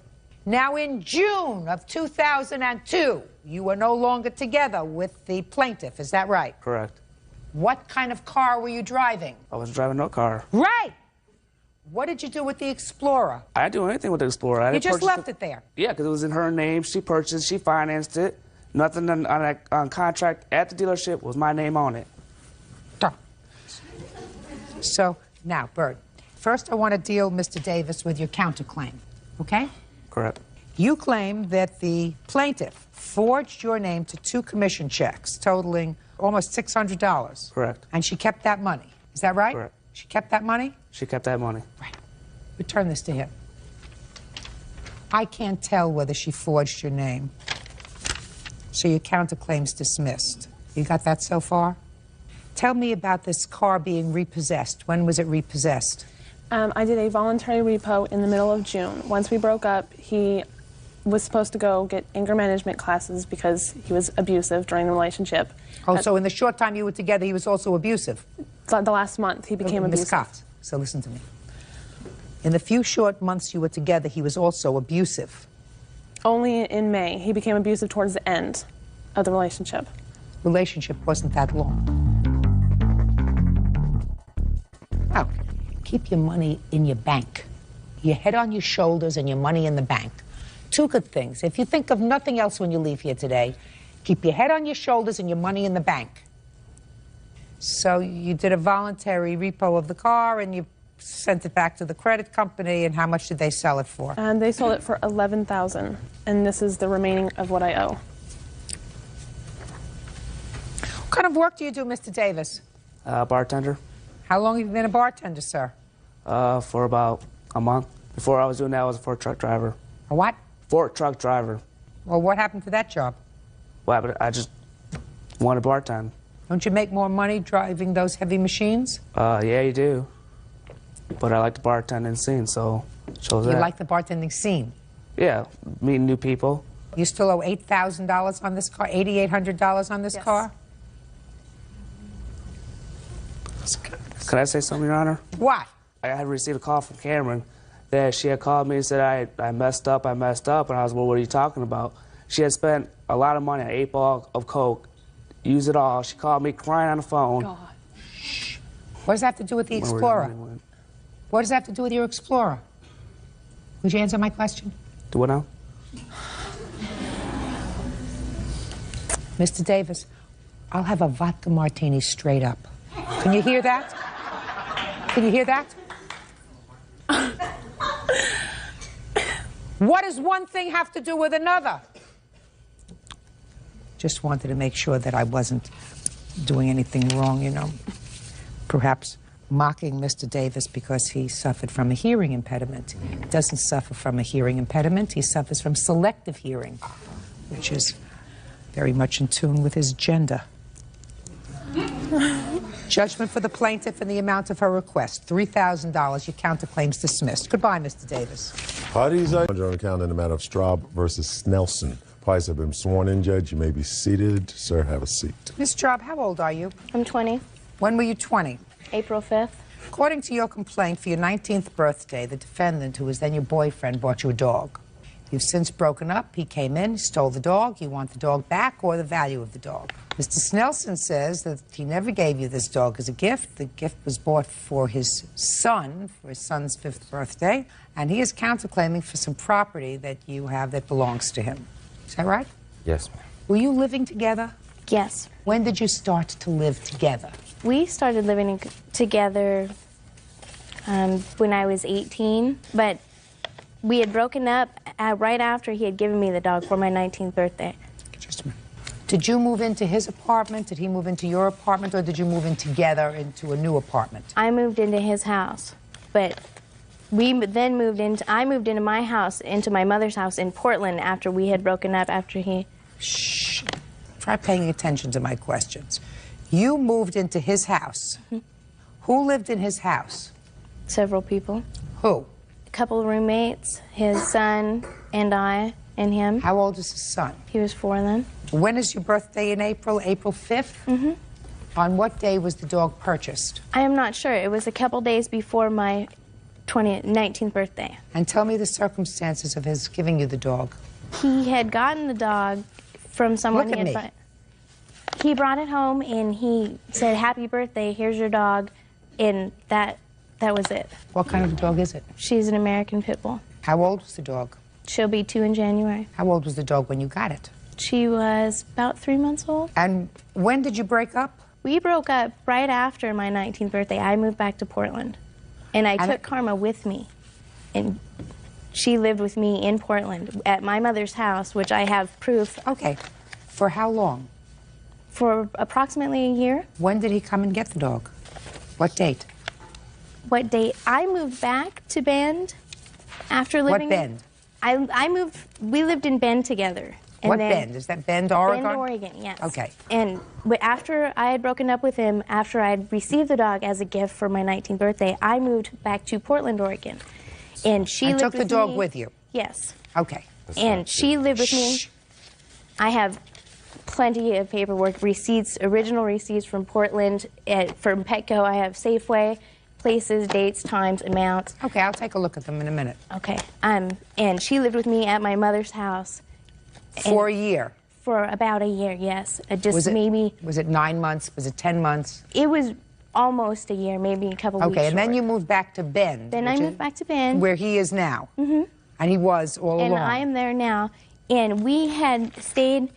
S3: Now, in June of 2002, you were no longer together with the plaintiff. Is that right?
S11: Correct.
S3: What kind of car were you driving?
S11: I was driving no car.
S3: Right. What did you do with the Explorer?
S11: I didn't do anything with the Explorer. I
S3: You
S11: didn't
S3: just
S11: purchase
S3: left it there.
S11: Yeah, because it was in her name. She purchased, she financed it. Nothing on contract at the dealership was my name on it.
S3: So, now, Bert, first I want to deal, Mr. Davis, with your counterclaim, okay?
S11: Correct.
S3: You claim that the plaintiff forged your name to 2 commission checks totaling almost $600.
S11: Correct.
S3: And she kept that money. Is that right?
S11: Correct.
S3: She kept that money?
S11: She kept that money.
S3: Right. Return this to him. I can't tell whether she forged your name. So your counterclaim's dismissed. You got that so far? Tell me about this car being repossessed. When was it repossessed?
S9: I did a voluntary repo in the middle of June. Once we broke up, he was supposed to go get anger management classes because he was abusive during the relationship.
S3: Oh, so in the short time you were together, he was also abusive?
S9: The last month, he became abusive.
S3: Ms. Cox, so listen to me. In the few short months you were together, he was also abusive.
S9: Only in May. He became abusive towards the end of the relationship.
S3: Relationship wasn't that long. Now, keep your money in your bank. Your head on your shoulders and your money in the bank. 2 good things. If you think of nothing else when you leave here today, keep your head on your shoulders and your money in the bank. So you did a voluntary repo of the car and you sent it back to the credit company, and how much did they sell it for?
S9: And they sold it for $11,000, and this is the remaining of what I owe.
S3: What kind of work do you do, Mr. Davis?
S11: Bartender.
S3: How long have you been a bartender, sir?
S11: For about a month. Before I was doing that, I was a fork truck driver.
S3: A what?
S11: Fork truck driver.
S3: Well, what happened to that job?
S11: Well, but I just wanted bartend.
S3: Don't you make more money driving those heavy machines?
S11: Yeah, you do. But I like the bartending scene, so chose that.
S3: You like the bartending scene?
S11: Yeah, meeting new people.
S3: You still owe $8,000 on this car, $8,800 on this
S9: Yes.
S3: car?
S11: Can I say something, Your Honor?
S3: What?
S11: I had received a call from Cameron that she had called me and said I messed up, and I was, well, what are you talking about? She had spent a lot of money on 8 ball of coke, used it all. She called me crying on the phone.
S9: God.
S3: What does that have to do with the Explorer? What does that have to do with your Explorer? Would you answer my question?
S11: Do what now?
S3: Mr. Davis, I'll have a vodka martini straight up. Can you hear that? Can you hear that? What does one thing have to do with another? Just wanted to make sure that I wasn't doing anything wrong, you know. Perhaps mocking Mr. Davis because he suffered from a hearing impediment. He doesn't suffer from a hearing impediment. He suffers from selective hearing, which is very much in tune with his gender. Judgment for the plaintiff in the amount of her request, $3,000. Your counterclaim's dismissed. Goodbye, Mr. Davis.
S1: Parties are on account in the matter of Straub versus Snelson. Parties have been sworn in, Judge. You may be seated. Sir, have a seat.
S3: Ms. Straub, how old are you?
S12: I'm 20.
S3: When were you 20?
S12: April 5th.
S3: According to your complaint, for your 19th birthday, the defendant, who was then your boyfriend, bought you a dog. You've since broken up. He came in, stole the dog. You want the dog back or the value of the dog? Mr. Snelson says that he never gave you this dog as a gift. The gift was bought for his son, for his son's 5th birthday, and he is counterclaiming for some property that you have that belongs to him. Is that right?
S10: Yes, ma'am.
S3: Were you living together?
S12: Yes.
S3: When did you start to live together?
S12: We started living together when I was 18, but we had broken up right after he had given me the dog for my 19th birthday.
S3: Just a minute. Did you move into his apartment? Did he move into your apartment? Or did you move in together into a new apartment?
S12: I moved into his house, but I moved into my house, into my mother's house in Portland after we had broken up, after he...
S3: Shh. Try paying attention to my questions. You moved into his house. Mm-hmm. Who lived in his house?
S12: Several people.
S3: Who?
S12: A couple of roommates, his son, and I, and him.
S3: How old is his son?
S12: He was 4 then.
S3: When is your birthday in April? April 5th?
S12: Mm-hmm.
S3: On what day was the dog purchased?
S12: I am not sure. It was a couple days before my 19th birthday.
S3: And tell me the circumstances of his giving you the dog.
S12: He had gotten the dog from someone.
S3: Look at me.
S12: He brought it home and he said, "Happy birthday, here's your dog," and that was it.
S3: What kind of dog is it?
S12: She's an American Pit Bull.
S3: How old was the dog?
S12: She'll be 2 in January.
S3: How old was the dog when you got it?
S12: She was about 3 months old.
S3: And when did you break up?
S12: We broke up right after my 19th birthday. I moved back to Portland, and I took Karma with me, and she lived with me in Portland at my mother's house, which I have proof.
S3: Okay. For how long?
S12: For approximately a year.
S3: When did he come and get the dog? What date?
S12: What date? I moved back to Bend after living.
S3: What Bend?
S12: I moved. We lived in Bend together. And
S3: what Bend? Is that Bend, Oregon?
S12: Bend, Oregon, yes.
S3: Okay.
S12: And after I had broken up with him, after I had received the dog as a gift for my 19th birthday, I moved back to Portland, Oregon. And she lived
S3: took
S12: with
S3: the dog
S12: me.
S3: with you?
S12: Yes.
S3: Okay.
S12: And she lived with me. I have plenty of paperwork, receipts, original receipts from Portland, from Petco. I have Safeway, places, dates, times, amounts.
S3: Okay, I'll take a look at them in a minute.
S12: Okay. And she lived with me at my mother's house.
S3: For a year?
S12: For about a year, yes. Was it
S3: 9 months? Was it 10 months?
S12: It was almost a year, maybe a couple weeks
S3: Okay, and then
S12: short.
S3: you moved back to Bend.
S12: Then I moved back to Bend.
S3: Where he is now.
S12: Mm-hmm.
S3: And he was all along.
S12: And I am there now. And we had stayed...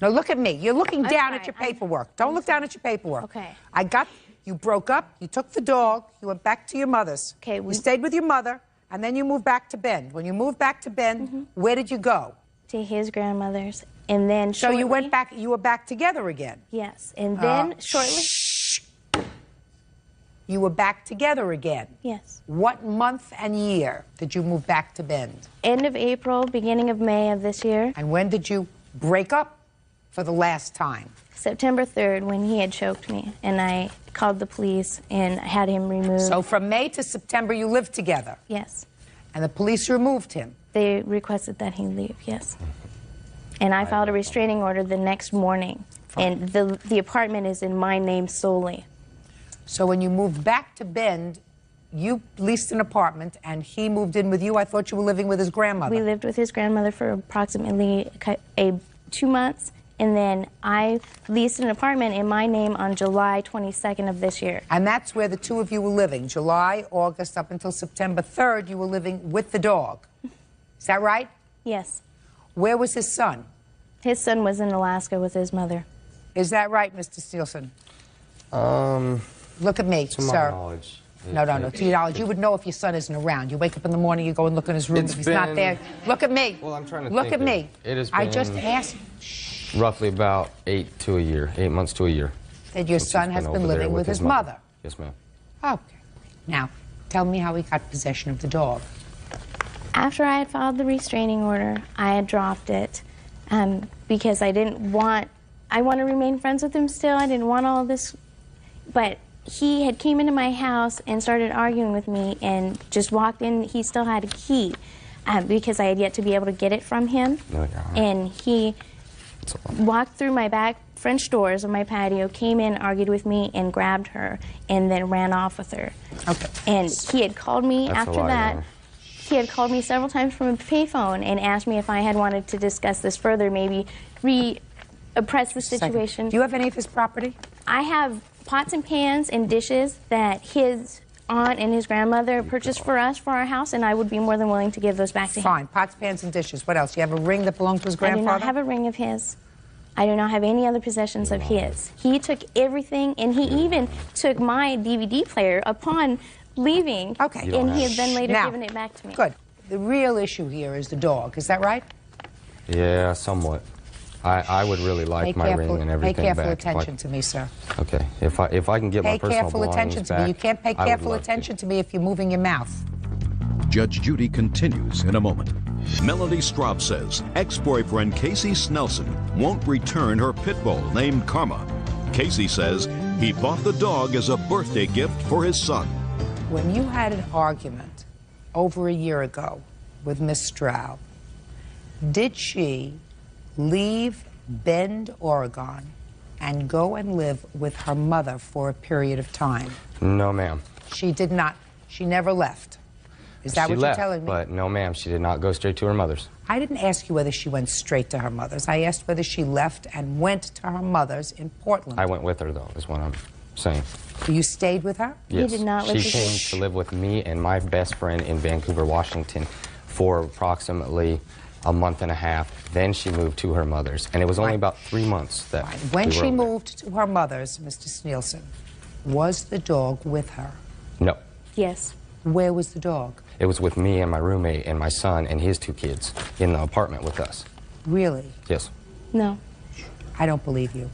S3: No, look at me. You're looking down at your paperwork. Don't look down at your paperwork.
S12: Okay.
S3: You broke up, you took the dog, you went back to your mother's.
S12: Okay.
S3: You stayed with your mother, and then you moved back to Bend. When you moved back to Bend, where did you go?
S12: To his grandmother's. And then
S3: So you went back, you were back together again?
S12: Yes. And then shortly...
S3: You were back together again?
S12: Yes.
S3: What month and year did you move back to Bend?
S12: End of April, beginning of May of this year.
S3: And when did you break up for the last time?
S12: September 3rd, when he had choked me, and I called the police and had him removed.
S3: So from May to September, you lived together?
S12: Yes.
S3: And the police removed him?
S12: They requested that he leave, yes. And I filed a restraining order the next morning. And the apartment is in my name solely.
S3: So when you moved back to Bend, you leased an apartment and he moved in with you? I thought you were living with his grandmother.
S12: We lived with his grandmother for approximately 2 months. And then I leased an apartment in my name on July 22nd of this year.
S3: And that's where the two of you were living. July, August, up until September 3rd, you were living with the dog. Is that right?
S12: Yes.
S3: Where was his son?
S12: His son was in Alaska with his mother.
S3: Is that right, Mr. Sneelson? Look at me,
S13: to my
S3: sir.
S13: knowledge.
S3: No. To your knowledge. You would know if your son isn't around. You wake up in the morning, you go and look in his room. If he's not there, look at me.
S13: Well, I'm trying to
S3: look
S13: think
S3: at me.
S13: It has
S3: I
S13: been
S3: just asked
S13: roughly about 8 months to a year.
S3: that your son has been living with his mother.
S13: Yes, ma'am.
S3: Okay. Now, tell me how he got possession of the dog.
S12: After I had filed the restraining order, I had dropped it because I want to remain friends with him still. I didn't want all this. But he had came into my house and started arguing with me and just walked in. He still had a key because I had yet to be able to get it from him. And he walked through my back French doors of my patio, came in, argued with me, and grabbed her, and then ran off with her. Okay. And he had called me after that. He had called me several times from a payphone and asked me if I had wanted to discuss this further, maybe repress the situation.
S3: Do you have any of his property?
S12: I have pots and pans and dishes that his aunt and his grandmother purchased for us for our house, and I would be more than willing to give those back to him.
S3: Fine. Pots, pans, and dishes. What else? You have a ring that belonged to his grandfather?
S12: I do not have a ring of his. I do not have any other possessions of his. He took everything, and he even took my DVD player upon leaving, and he had then later given it back to me.
S3: Good. The real issue here is the dog. Is that right?
S13: Yeah, somewhat. I would really like my ring and everything back.
S3: Pay careful attention to me, sir.
S13: Okay. If I can get my personal belongings back,
S3: you can't pay careful attention to me if you're moving your mouth.
S2: Judge Judy continues in a moment. Melody Straub says ex-boyfriend Casey Snelson won't return her pit bull named Karma. Casey says he bought the dog as a birthday gift for his son.
S3: When you had an argument over a year ago with Miss Straub, did she leave Bend, Oregon, and go and live with her mother for a period of time?
S13: No, ma'am.
S3: She did not. She never left. Is that what you're telling me?
S13: But no, ma'am, she did not go straight to her mother's.
S3: I didn't ask you whether she went straight to her mother's. I asked whether she left and went to her mother's in Portland.
S13: I went with her, though, is what I'm saying.
S3: You stayed with her?
S13: Yes.
S12: You did not live
S13: She came to live with me and my best friend in Vancouver, Washington for approximately a month and a half. Then she moved to her mother's, and it was only about 3 months that
S3: When she
S13: over
S3: moved to her mother's, Mr. Sneelson, was the dog with her?
S13: No.
S12: Yes.
S3: Where was the dog?
S13: It was with me and my roommate and my son and his 2 kids in the apartment with us.
S3: Really?
S13: Yes.
S12: No.
S3: I don't believe you.
S13: You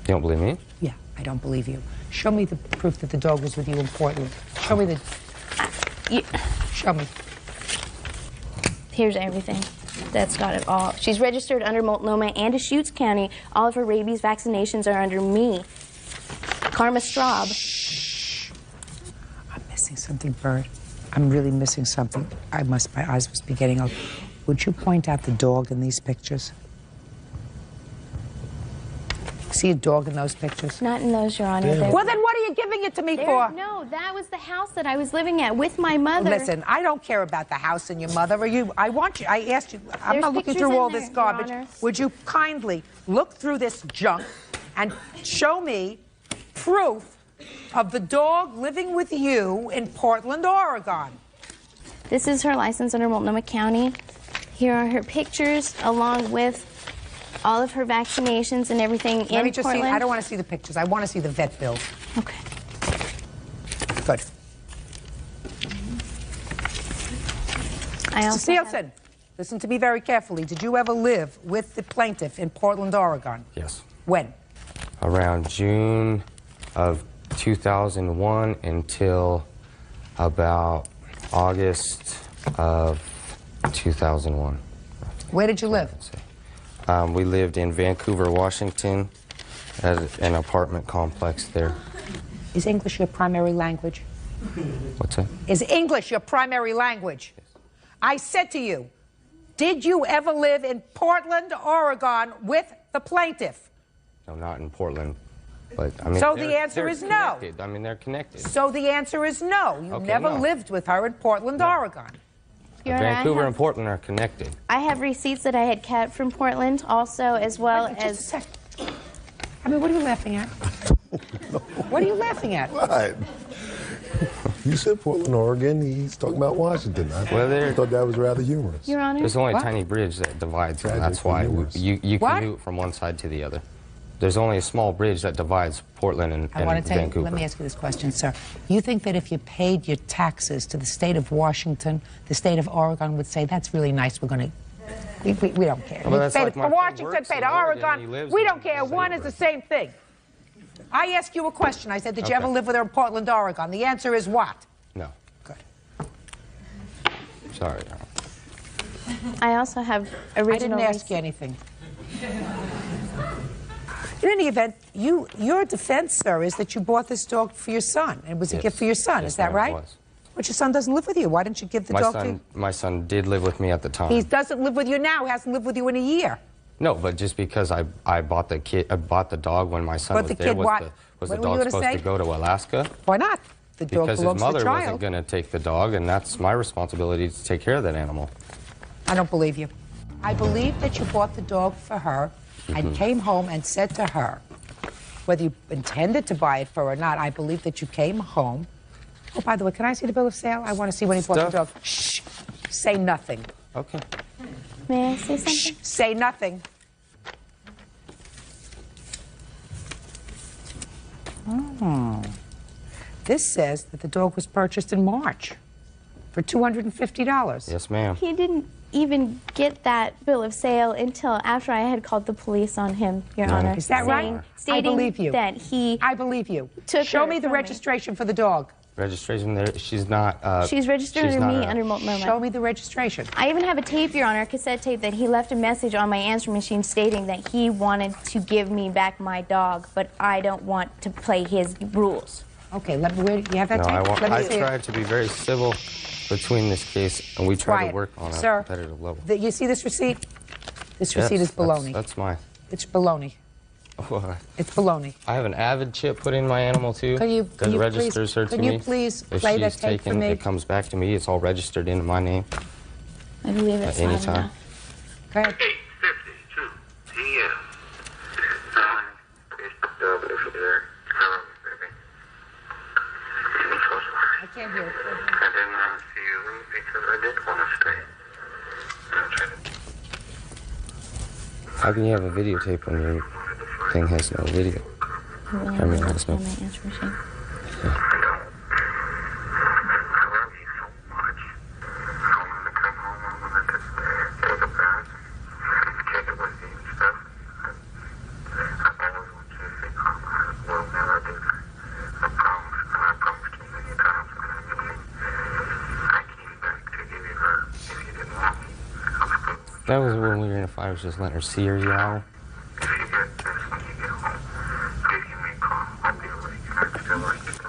S13: don't believe me?
S3: Yeah, I don't believe you. Show me the proof that the dog was with you in Portland. Show me the... Show me.
S12: Here's everything. That's got it all. She's registered under Multnomah and Deschutes County. All of her rabies vaccinations are under me. Karma Straub.
S3: Shh. I'm missing something, Bird. I'm really missing something. My eyes must be getting up. Would you point out the dog in these pictures? See a dog in those pictures?
S12: Not in those, Your Honor.
S3: Well, then what are you giving it to me for?
S12: No, that was the house that I was living at with my mother.
S3: Listen, I don't care about the house and your mother. I asked you, I'm
S12: There's
S3: not looking
S12: pictures
S3: through
S12: in
S3: all
S12: there,
S3: this
S12: Your
S3: garbage.
S12: Honor.
S3: Would you kindly look through this junk and show me proof of the dog living with you in Portland, Oregon?
S12: This is her license under Multnomah County. Here are her pictures along with all of her vaccinations and everything in
S3: Let me just
S12: Portland.
S3: see. I don't want to see the pictures. I want to see the vet bill.
S12: Okay.
S3: Good. Mr. Nielsen, listen to me very carefully. Did you ever live with the plaintiff in Portland, Oregon?
S13: Yes.
S3: When?
S13: Around June of 2001 until about August of 2001.
S3: Where did you live?
S13: We lived in Vancouver, Washington, at an apartment complex there.
S3: Is English your primary language?
S13: What's that?
S3: Is English your primary language? I said to you, Did you ever live in Portland, Oregon with the plaintiff?
S13: No, not in Portland. But, I mean,
S3: So the answer is no.
S13: Connected. I mean, they're connected.
S3: So the answer is no. You never lived with her in Portland, Oregon.
S13: Vancouver and Portland are connected.
S12: I have receipts that I had kept from Portland also, as well
S3: Just
S12: as...
S3: a sec. I mean, what are you laughing at? What are you laughing at?
S14: What? You said Portland, Oregon. He's talking about Washington. I thought that was rather humorous.
S12: Your Honor?
S13: There's only a tiny bridge that divides them. That's why you commute from one side to the other. There's only a small bridge that divides Portland and Vancouver.
S3: Let me ask you this question, sir. You think that if you paid your taxes to the state of Washington, the state of Oregon would say, that's really nice, we're going to... We don't care.
S13: Well, that's like
S3: for Washington, pay to Oregon. We don't care. One is the same thing. I asked you a question. I said, did you ever live with her in Portland, Oregon? The answer is what?
S13: No.
S3: Good.
S13: Sorry.
S12: I also have original...
S3: I didn't ask you anything. In any event, your defense, sir, is that you bought this dog for your son. It was a gift for your son. Is that right?
S13: It was.
S3: But your son doesn't live with you. Why didn't you give the dog to you?
S13: My son did live with me at the time.
S3: He doesn't live with you now. He hasn't lived with you in a year.
S13: No, but just because I bought the dog when my son was there, was the dog supposed to go to Alaska?
S3: Why not? The dog
S13: because
S3: belongs
S13: his mother
S3: to the child.
S13: wasn't going to take the dog, and that's my responsibility to take care of that animal.
S3: I don't believe you. I believe that you bought the dog for her and came home and said to her, whether you intended to buy it for her or not, I believe that you came home. Oh, by the way, can I see the bill of sale? I want to see when he bought the dog. Shh. Say nothing.
S13: Okay.
S12: May I say something?
S3: Shh. Say nothing. Oh. This says that the dog was purchased in March for $250.
S13: Yes, ma'am.
S12: He didn't even get that bill of sale until after I had called the police on him, Your Honor.
S3: Is that right?
S12: Stating
S3: I believe you.
S12: That he...
S3: I believe you.
S12: Show
S3: me the registration for the dog.
S13: Registration there, she's not...
S12: she's registered under me under Multnomah.
S3: Show me the registration.
S12: I even have a tape, Your Honor, a cassette tape, that he left a message on my answering machine stating that he wanted to give me back my dog, but I don't want to play his rules.
S3: Okay, you have that tape?
S13: I tried to be very civil between this case, and we tried to work on a competitive level.
S3: You see this receipt? This receipt is baloney.
S13: That's mine.
S3: It's baloney.
S13: What?
S3: It's baloney.
S13: I have an Avid chip put in my animal, too.
S3: That
S13: registers her to me.
S3: Can you please play that tape for me?
S13: It comes back to me. It's all registered into my name.
S12: I believe it's
S13: at any time.
S3: Go ahead.
S15: 8:52 p.m.
S3: I can't hear it.
S15: I didn't want to see you leave because I did want to stay.
S13: How can you have a videotape when your thing has no video? I mean, has no... That was when we were in a fight. I was just letting her see her yowl.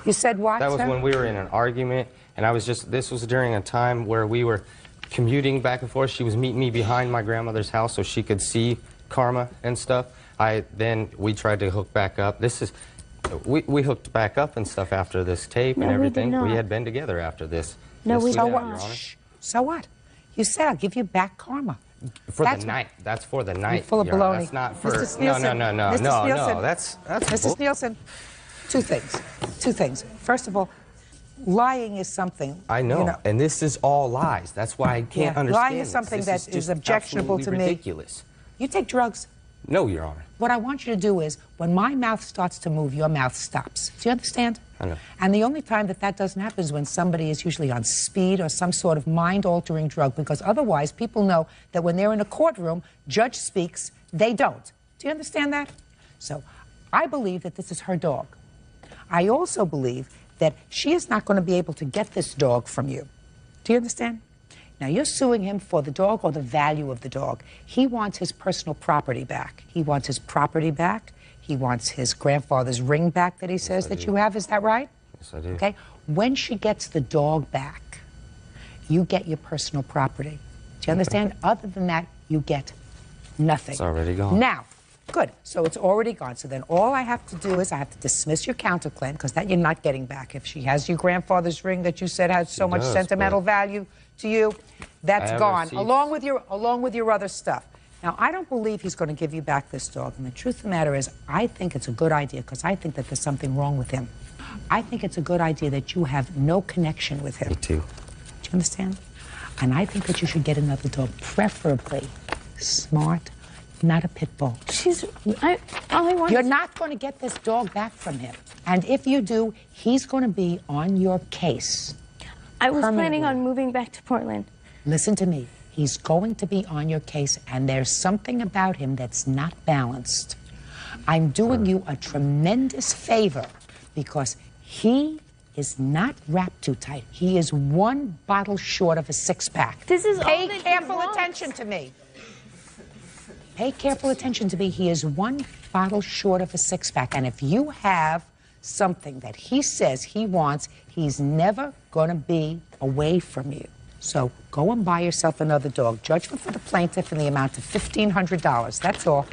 S3: You said what,
S13: That was
S3: sir?
S13: when we were in an argument, and this was during a time where we were commuting back and forth. She was meeting me behind my grandmother's house so she could see Karma and stuff. Then we tried to hook back up. We hooked back up and stuff after this tape and everything. We had been together after this.
S3: No, we don't. So what? You said I'll give you back Karma.
S13: For the night. That's for the night.
S3: You're full of baloney.
S13: That's not for...
S3: Mr. Sneelson.
S13: No. That's
S3: Mr. Sneelson, two things. First of all, lying is something...
S13: I know. And this is all lies. That's why I can't understand.
S3: Lying is something that is objectionable to me.
S13: Ridiculous.
S3: You take drugs.
S13: No, Your Honor.
S3: What I want you to do is, when my mouth starts to move, your mouth stops. Do you understand?
S13: I know.
S3: And the only time that doesn't happen is when somebody is usually on speed or some sort of mind-altering drug, because otherwise people know that when they're in a courtroom, judge speaks, they don't. Do you understand that? So I believe that this is her dog. I also believe that she is not going to be able to get this dog from you. Do you understand? Now, you're suing him for the dog or the value of the dog. He wants his personal property back. He wants his property back. He wants his grandfather's ring back that he says that you have. Is that right?
S13: Yes, I do.
S3: Okay. When she gets the dog back, you get your personal property. Do you understand? Other than that, you get nothing.
S13: It's already gone.
S3: Now, good. So it's already gone. So then all I have to do is I have to dismiss your counterclaim, because that you're not getting back. If she has your grandfather's ring that you said has so much sentimental value to you, that's gone, along with your other stuff. Now, I don't believe he's going to give you back this dog. And the truth of the matter is, I think it's a good idea, because I think that there's something wrong with him. I think it's a good idea that you have no connection with him.
S13: Me too.
S3: Do you understand? And I think that you should get another dog, preferably smart, not a pit bull. You're not going to get this dog back from him. And if you do, he's going to be on your case.
S12: I was planning on moving back to Portland.
S3: Listen to me. He's going to be on your case, and there's something about him that's not balanced. I'm doing you a tremendous favor, because he is not wrapped too tight. He is one bottle short of a six-pack.
S12: This is
S3: Pay careful attention to me. Pay careful attention to me. He is one bottle short of a six-pack. And if you have something that he says he wants, he's never going to be away from you. So go and buy yourself another dog. Judgment for the plaintiff in the amount of $1,500. That's all.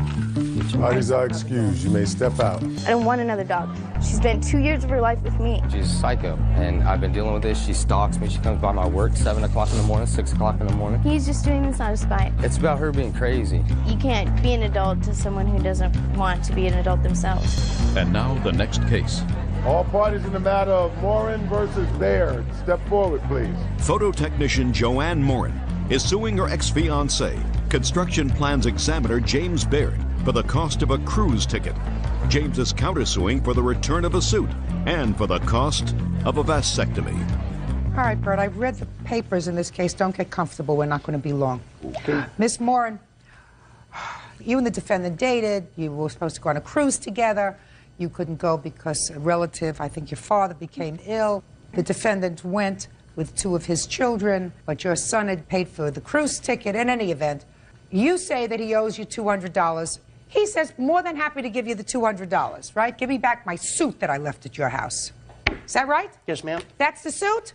S14: Parties are excused. You may step out.
S12: I don't want another dog. She spent 2 years of her life with me.
S13: She's psycho, and I've been dealing with this. She stalks me. She comes by my work 7 o'clock in the morning, 6 o'clock in the morning.
S12: He's just doing this out of spite.
S13: It's about her being crazy.
S12: You can't be an adult to someone who doesn't want to be an adult themselves.
S2: And now the next case.
S14: All parties in the matter of Morin versus Baird. Step forward, please.
S2: Photo technician Joanne Morin is suing her ex-fiancé, construction plans examiner James Baird, for the cost of a cruise ticket. James is countersuing for the return of a suit and for the cost of a vasectomy.
S3: All right, Bert, I've read the papers in this case. Don't get comfortable. We're not going to be long. Okay. Miss Morin, you and the defendant dated. You were supposed to go on a cruise together. You couldn't go because a relative, I think your father, became ill. The defendant went with 2 of his children, but your son had paid for the cruise ticket. In any event, you say that he owes you $200. He says, more than happy to give you the $200, right? Give me back my suit that I left at your house. Is that right?
S16: Yes, ma'am.
S3: That's the suit?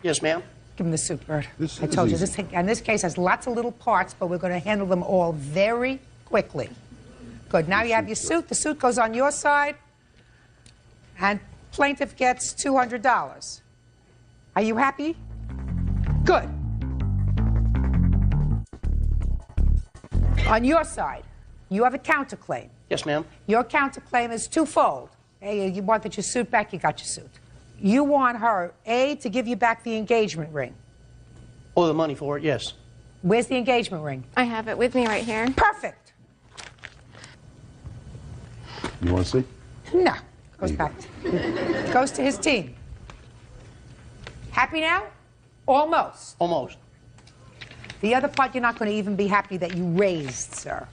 S16: Yes, ma'am.
S3: Give him the suit, Bert. I told you, this case has lots of little parts, but we're going to handle them all very quickly. Good. Now you have your suit. The suit goes on your side, and plaintiff gets $200. Are you happy? Good. On your side, you have a counterclaim.
S16: Yes, ma'am.
S3: Your counterclaim is twofold. A, you wanted your suit back, you got your suit. You want her, A, to give you back the engagement ring.
S16: Oh, the money for it, yes.
S3: Where's the engagement ring?
S12: I have it with me right here.
S3: Perfect.
S14: You want to see?
S3: No. Goes back. Goes to his team. Happy now? Almost.
S16: Almost.
S3: The other part, you're not going to even be happy that you raised, sir.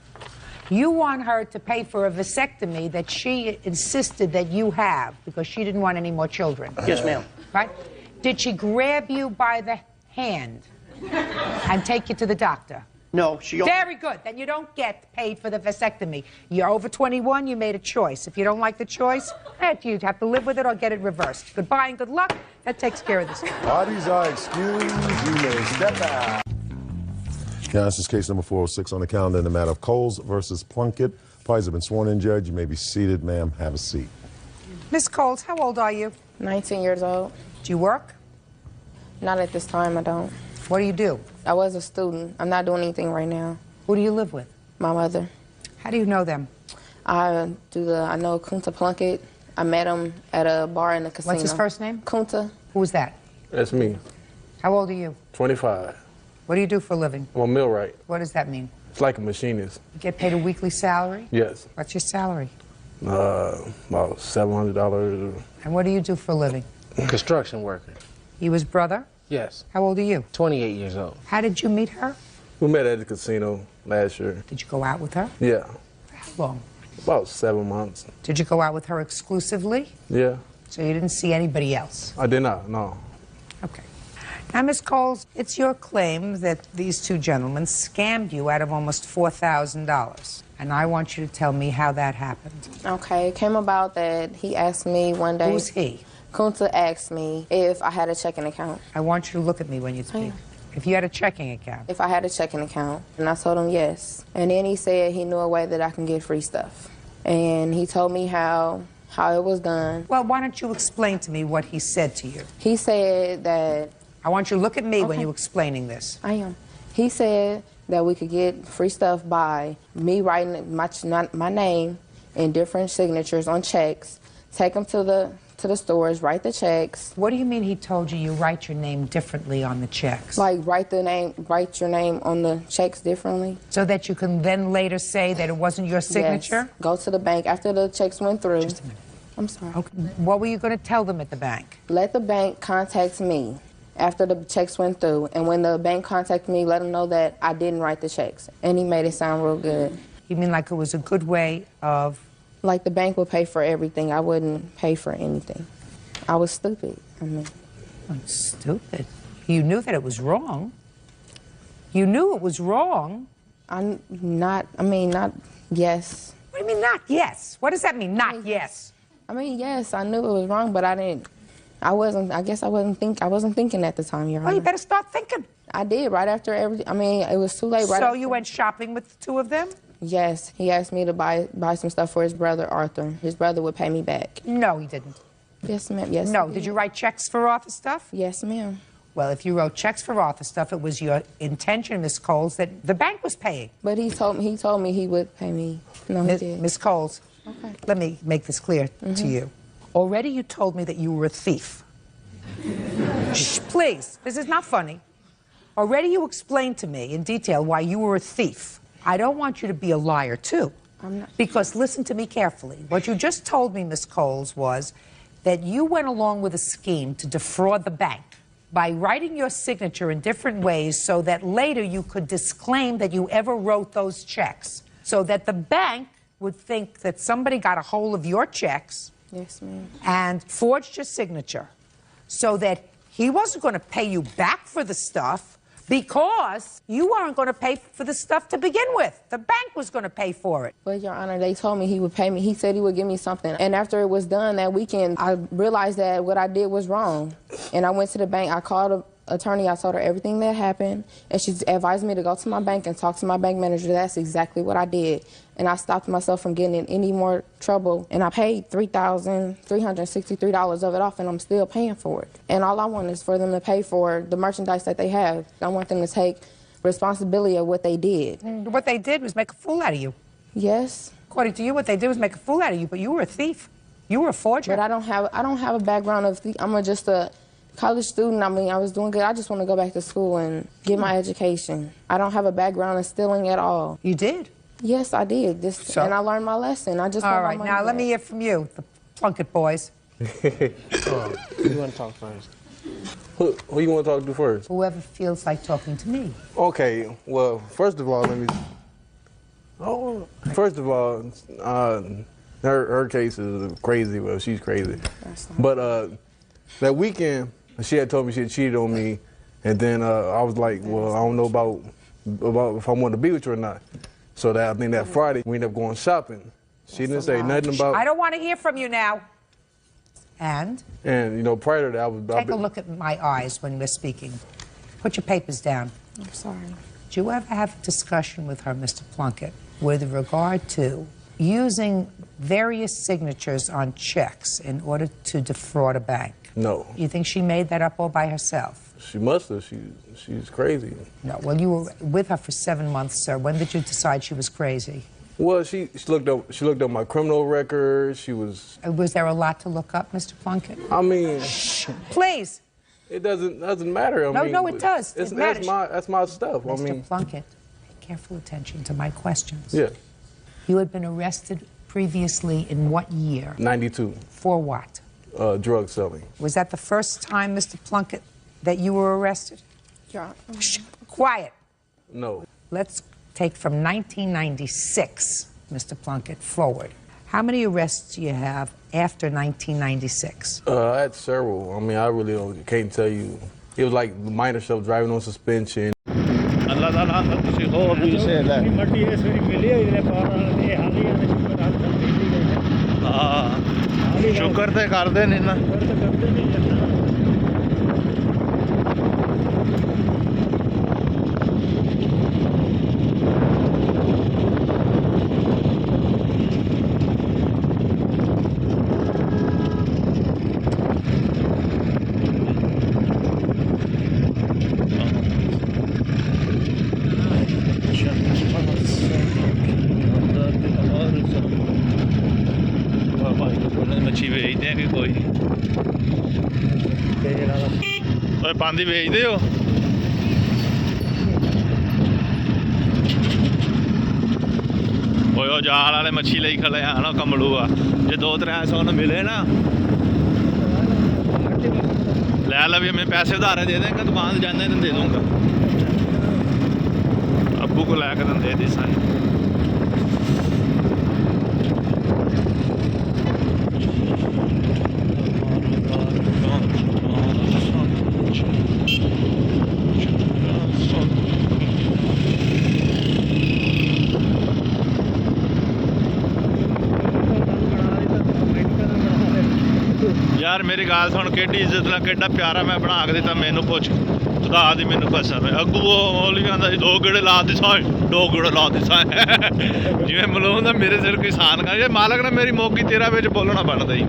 S3: You want her to pay for a vasectomy that she insisted that you have because she didn't want any more children.
S16: Yes, ma'am.
S3: Right? Did she grab you by the hand and take you to the doctor?
S16: No, she...
S3: Very good. Then you don't get paid for the vasectomy. You're over 21, you made a choice. If you don't like the choice, you'd have to live with it or get it reversed. Goodbye and good luck. That takes care of this.
S14: Parties are excused. You may step out. Yeah, this is case number 406 on the calendar in the matter of Coles versus Plunkett. Parties have been sworn in, Judge. You may be seated, ma'am. Have a seat.
S3: Miss Coles, how old are you?
S17: 19 years old.
S3: Do you work?
S17: Not at this time, I don't.
S3: What do you do?
S17: I was a student. I'm not doing anything right now.
S3: Who do you live with?
S17: My mother.
S3: How do you know them?
S17: I know Kunta Plunkett. I met him at a bar in the casino.
S3: What's his first name?
S17: Kunta.
S3: Who is that?
S18: That's me.
S3: How old are you?
S18: 25.
S3: What do you do for a living?
S18: I'm a millwright.
S3: What does that mean?
S18: It's like a machinist.
S3: You get paid a weekly salary?
S18: Yes.
S3: What's your salary?
S18: About $700.
S3: And what do you do for a living?
S18: Construction worker.
S3: You his brother?
S18: Yes.
S3: How old are you?
S18: 28 years old.
S3: How did you meet her?
S18: We met at the casino last year.
S3: Did you go out with her?
S18: Yeah.
S3: For how long?
S18: About 7 months.
S3: Did you go out with her exclusively?
S18: Yeah.
S3: So you didn't see anybody else?
S18: I did not, no.
S3: Okay. Now, Miss Coles, it's your claim that these 2 gentlemen scammed you out of almost $4,000. And I want you to tell me how that happened.
S17: Okay, it came about that he asked me one day.
S3: Who's he?
S17: Kunta asked me if I had a checking account.
S3: I want you to look at me when you speak. If you had a checking account.
S17: If I had a checking account. And I told him yes. And then he said he knew a way that I can get free stuff. And he told me how it was done.
S3: Well, why don't you explain to me what he said to you?
S17: He said that...
S3: I want you to look at me when you're explaining this.
S17: I am. He said that we could get free stuff by me writing my name in different signatures on checks, take them to the stores, write the checks.
S3: What do you mean he told you write your name differently on the checks?
S17: Like write your name on the checks differently.
S3: So that you can then later say that it wasn't your signature?
S17: Yes. Go to the bank after the checks went through.
S3: Just a minute.
S17: I'm sorry.
S3: Okay. What were you going to tell them at the bank?
S17: Let the bank contact me after the checks went through. And when the bank contacted me, let them know that I didn't write the checks. And he made it sound real good.
S3: You mean like it was a good way of...
S17: Like the bank would pay for everything. I wouldn't pay for anything. I was stupid. I mean...
S3: Stupid? You knew that it was wrong. You knew it was wrong.
S17: Not yes.
S3: What do you mean not yes? What does that mean, not yes?
S17: I mean, yes, I knew it was wrong, but I guess I wasn't thinking at the time, Your Honor.
S3: Well, you better start thinking.
S17: I did, right after everything. I mean, it was too late.
S3: So you went shopping with the two of them?
S17: Yes. He asked me to buy some stuff for his brother, Arthur. His brother would pay me back.
S3: No, he didn't.
S17: Yes, ma'am. Yes.
S3: No, did you write checks for Arthur stuff?
S17: Yes, ma'am.
S3: Well, if you wrote checks for Arthur stuff, it was your intention, Miss Coles, that the bank was paying.
S17: But he told me he would pay me. No, he did.
S3: Miss Coles,
S17: okay.
S3: Let me make this clear to you. Already you told me that you were a thief. Shh, please, this is not funny. Already you explained to me in detail why you were a thief. I don't want you to be a liar, too.
S17: I'm not.
S3: Because listen to me carefully. What you just told me, Miss Coles, was that you went along with a scheme to defraud the bank by writing your signature in different ways so that later you could disclaim that you ever wrote those checks, so that the bank would think that somebody got a hold of your checks.
S17: Yes, ma'am.
S3: And forged your signature so that he wasn't going to pay you back for the stuff because you weren't going to pay for the stuff to begin with. The bank was going to pay for it.
S17: But, Your Honor, they told me he would pay me. He said he would give me something. And after it was done that weekend, I realized that what I did was wrong. And I went to the bank. I called an attorney. I told her everything that happened. And she advised me to go to my bank and talk to my bank manager. That's exactly what I did. And I stopped myself from getting in any more trouble. And I paid $3,363 of it off, and I'm still paying for it. And all I want is for them to pay for the merchandise that they have. I want them to take responsibility of what they did.
S3: What they did was make a fool out of you.
S17: Yes.
S3: According to you, what they did was make a fool out of you, but you were a thief. You were a forger.
S17: But I don't have a background of thief. I'm just a college student. I mean, I was doing good. I just want to go back to school and get my education. I don't have a background of stealing at all.
S3: You did?
S17: Yes, I did. And I learned my lesson. I just
S3: all
S17: want my
S3: right,
S17: money
S3: now
S17: back.
S3: let me hear from you, the Plunkett boys.
S18: You want to talk first? Who you want to talk to first?
S3: Whoever feels like talking to me.
S18: Okay, well, first of all, her case is crazy. Well, she's crazy. But that weekend, she had told me she had cheated on me, and then I was like, well, I don't know about if I want to be with you or not. So I think that Friday, we ended up going shopping. She didn't say nothing about...
S3: I don't want to hear from you now. And?
S18: And, you know, prior to that, I was...
S3: Take a look at my eyes when we're speaking. Put your papers down.
S17: I'm sorry.
S3: Did you ever have a discussion with her, Mr. Plunkett, with regard to using various signatures on checks in order to defraud a bank?
S18: No.
S3: You think she made that up all by herself?
S18: She must have. She's crazy.
S3: No. Well, you were with her for 7 months, sir. When did you decide she was crazy?
S18: Well, she looked up my criminal record. She was...
S3: Was there a lot to look up, Mr. Plunkett?
S18: I mean...
S3: Shh. Please.
S18: It doesn't matter. I mean,
S3: no, it does.
S18: It
S3: matters.
S18: That's my stuff.
S3: Mr.
S18: I mean...
S3: Plunkett, pay careful attention to my questions.
S18: Yeah.
S3: You had been arrested previously in what year?
S18: 92.
S3: For what?
S18: Drug selling.
S3: Was that the first time, Mr. Plunkett, that you were arrested?
S17: Yeah.
S3: Shh. Quiet.
S18: No.
S3: Let's take from 1996, Mr. Plunkett, forward. How many arrests do you have after 1996?
S18: I had several. I mean, I really can't tell you. It was like minor stuff, driving on suspension.
S19: शुक्र ते करदे नहीं ना
S20: ਵੇਚਦੇ ਆ ਕਿ ਕੋਈ ਨਹੀਂ। ਓਏ ਪਾਂਦੀ ਵੇਚਦੇ ਹੋ? ਓਏ ਉਹ ਜਾਲ ਵਾਲੇ ਮੱਛੀ ਲਈ ਖਲੇ ਆ ਨਾ ਕਮਲੂ ਆ, ਜੇ 200-300 ਨੂੰ ਮਿਲੇ ਨਾ ਲੈ ਲਾ ਵੀ मैं पैसे उधारे दे देंगे दुकान से जाने दे दूंगा। अब्बू को लेकर दे दी सारी। यार मेरी गाल सुन केडी इज्जत ना केडा प्यारा मैं बना के दिता मैनू पुछ खुदा दी मैनू कसम है अगू ओली आंदा 2 गेड़े ला दी सा 2 गेड़े ला दी सा जिवें मलून दा मेरे सिर कोई सान कर मालक ने मेरी मोगी तेरा विच बोलना बनदा ही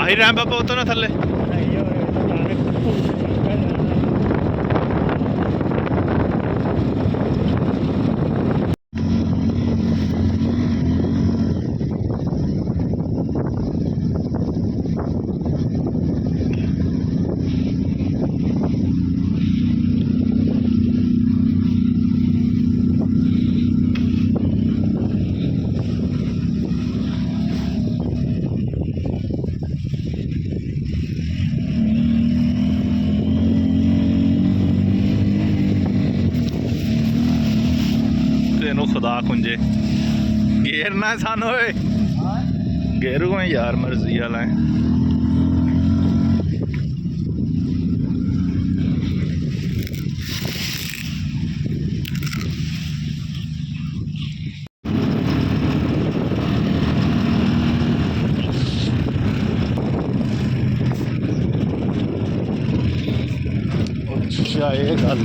S20: आही रैम बाबा उतो ना थल्ले खुदा कुंजे घेरना सन होए घेरू यार मर्जी वाला है। अच्छा ये गल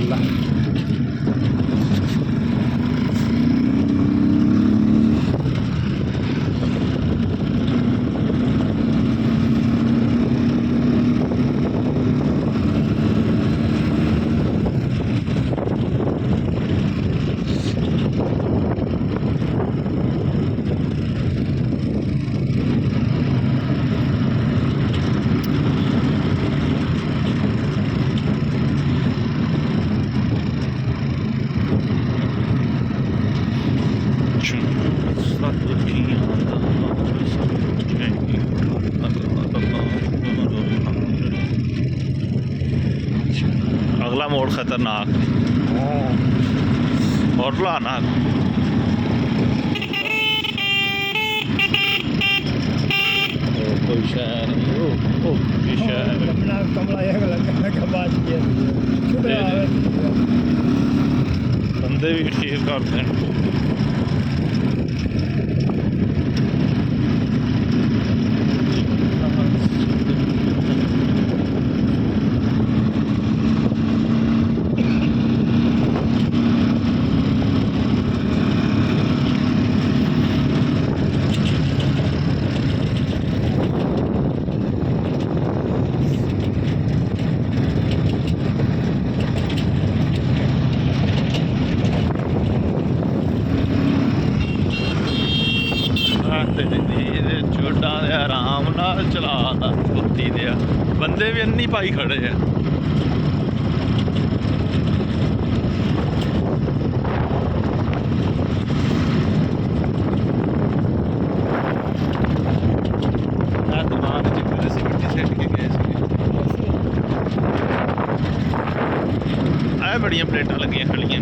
S20: अगला मोड़ खतरनाक और लाना कोई शहर बंदे भी ठीक करते हैं। आराम नाल चला कुत्ती दे बंदे भी अन्नी पाई खड़े हैं। दुकान च मिट्टी सिट के गए बड़िया प्लेटां लगियां खड़ियां।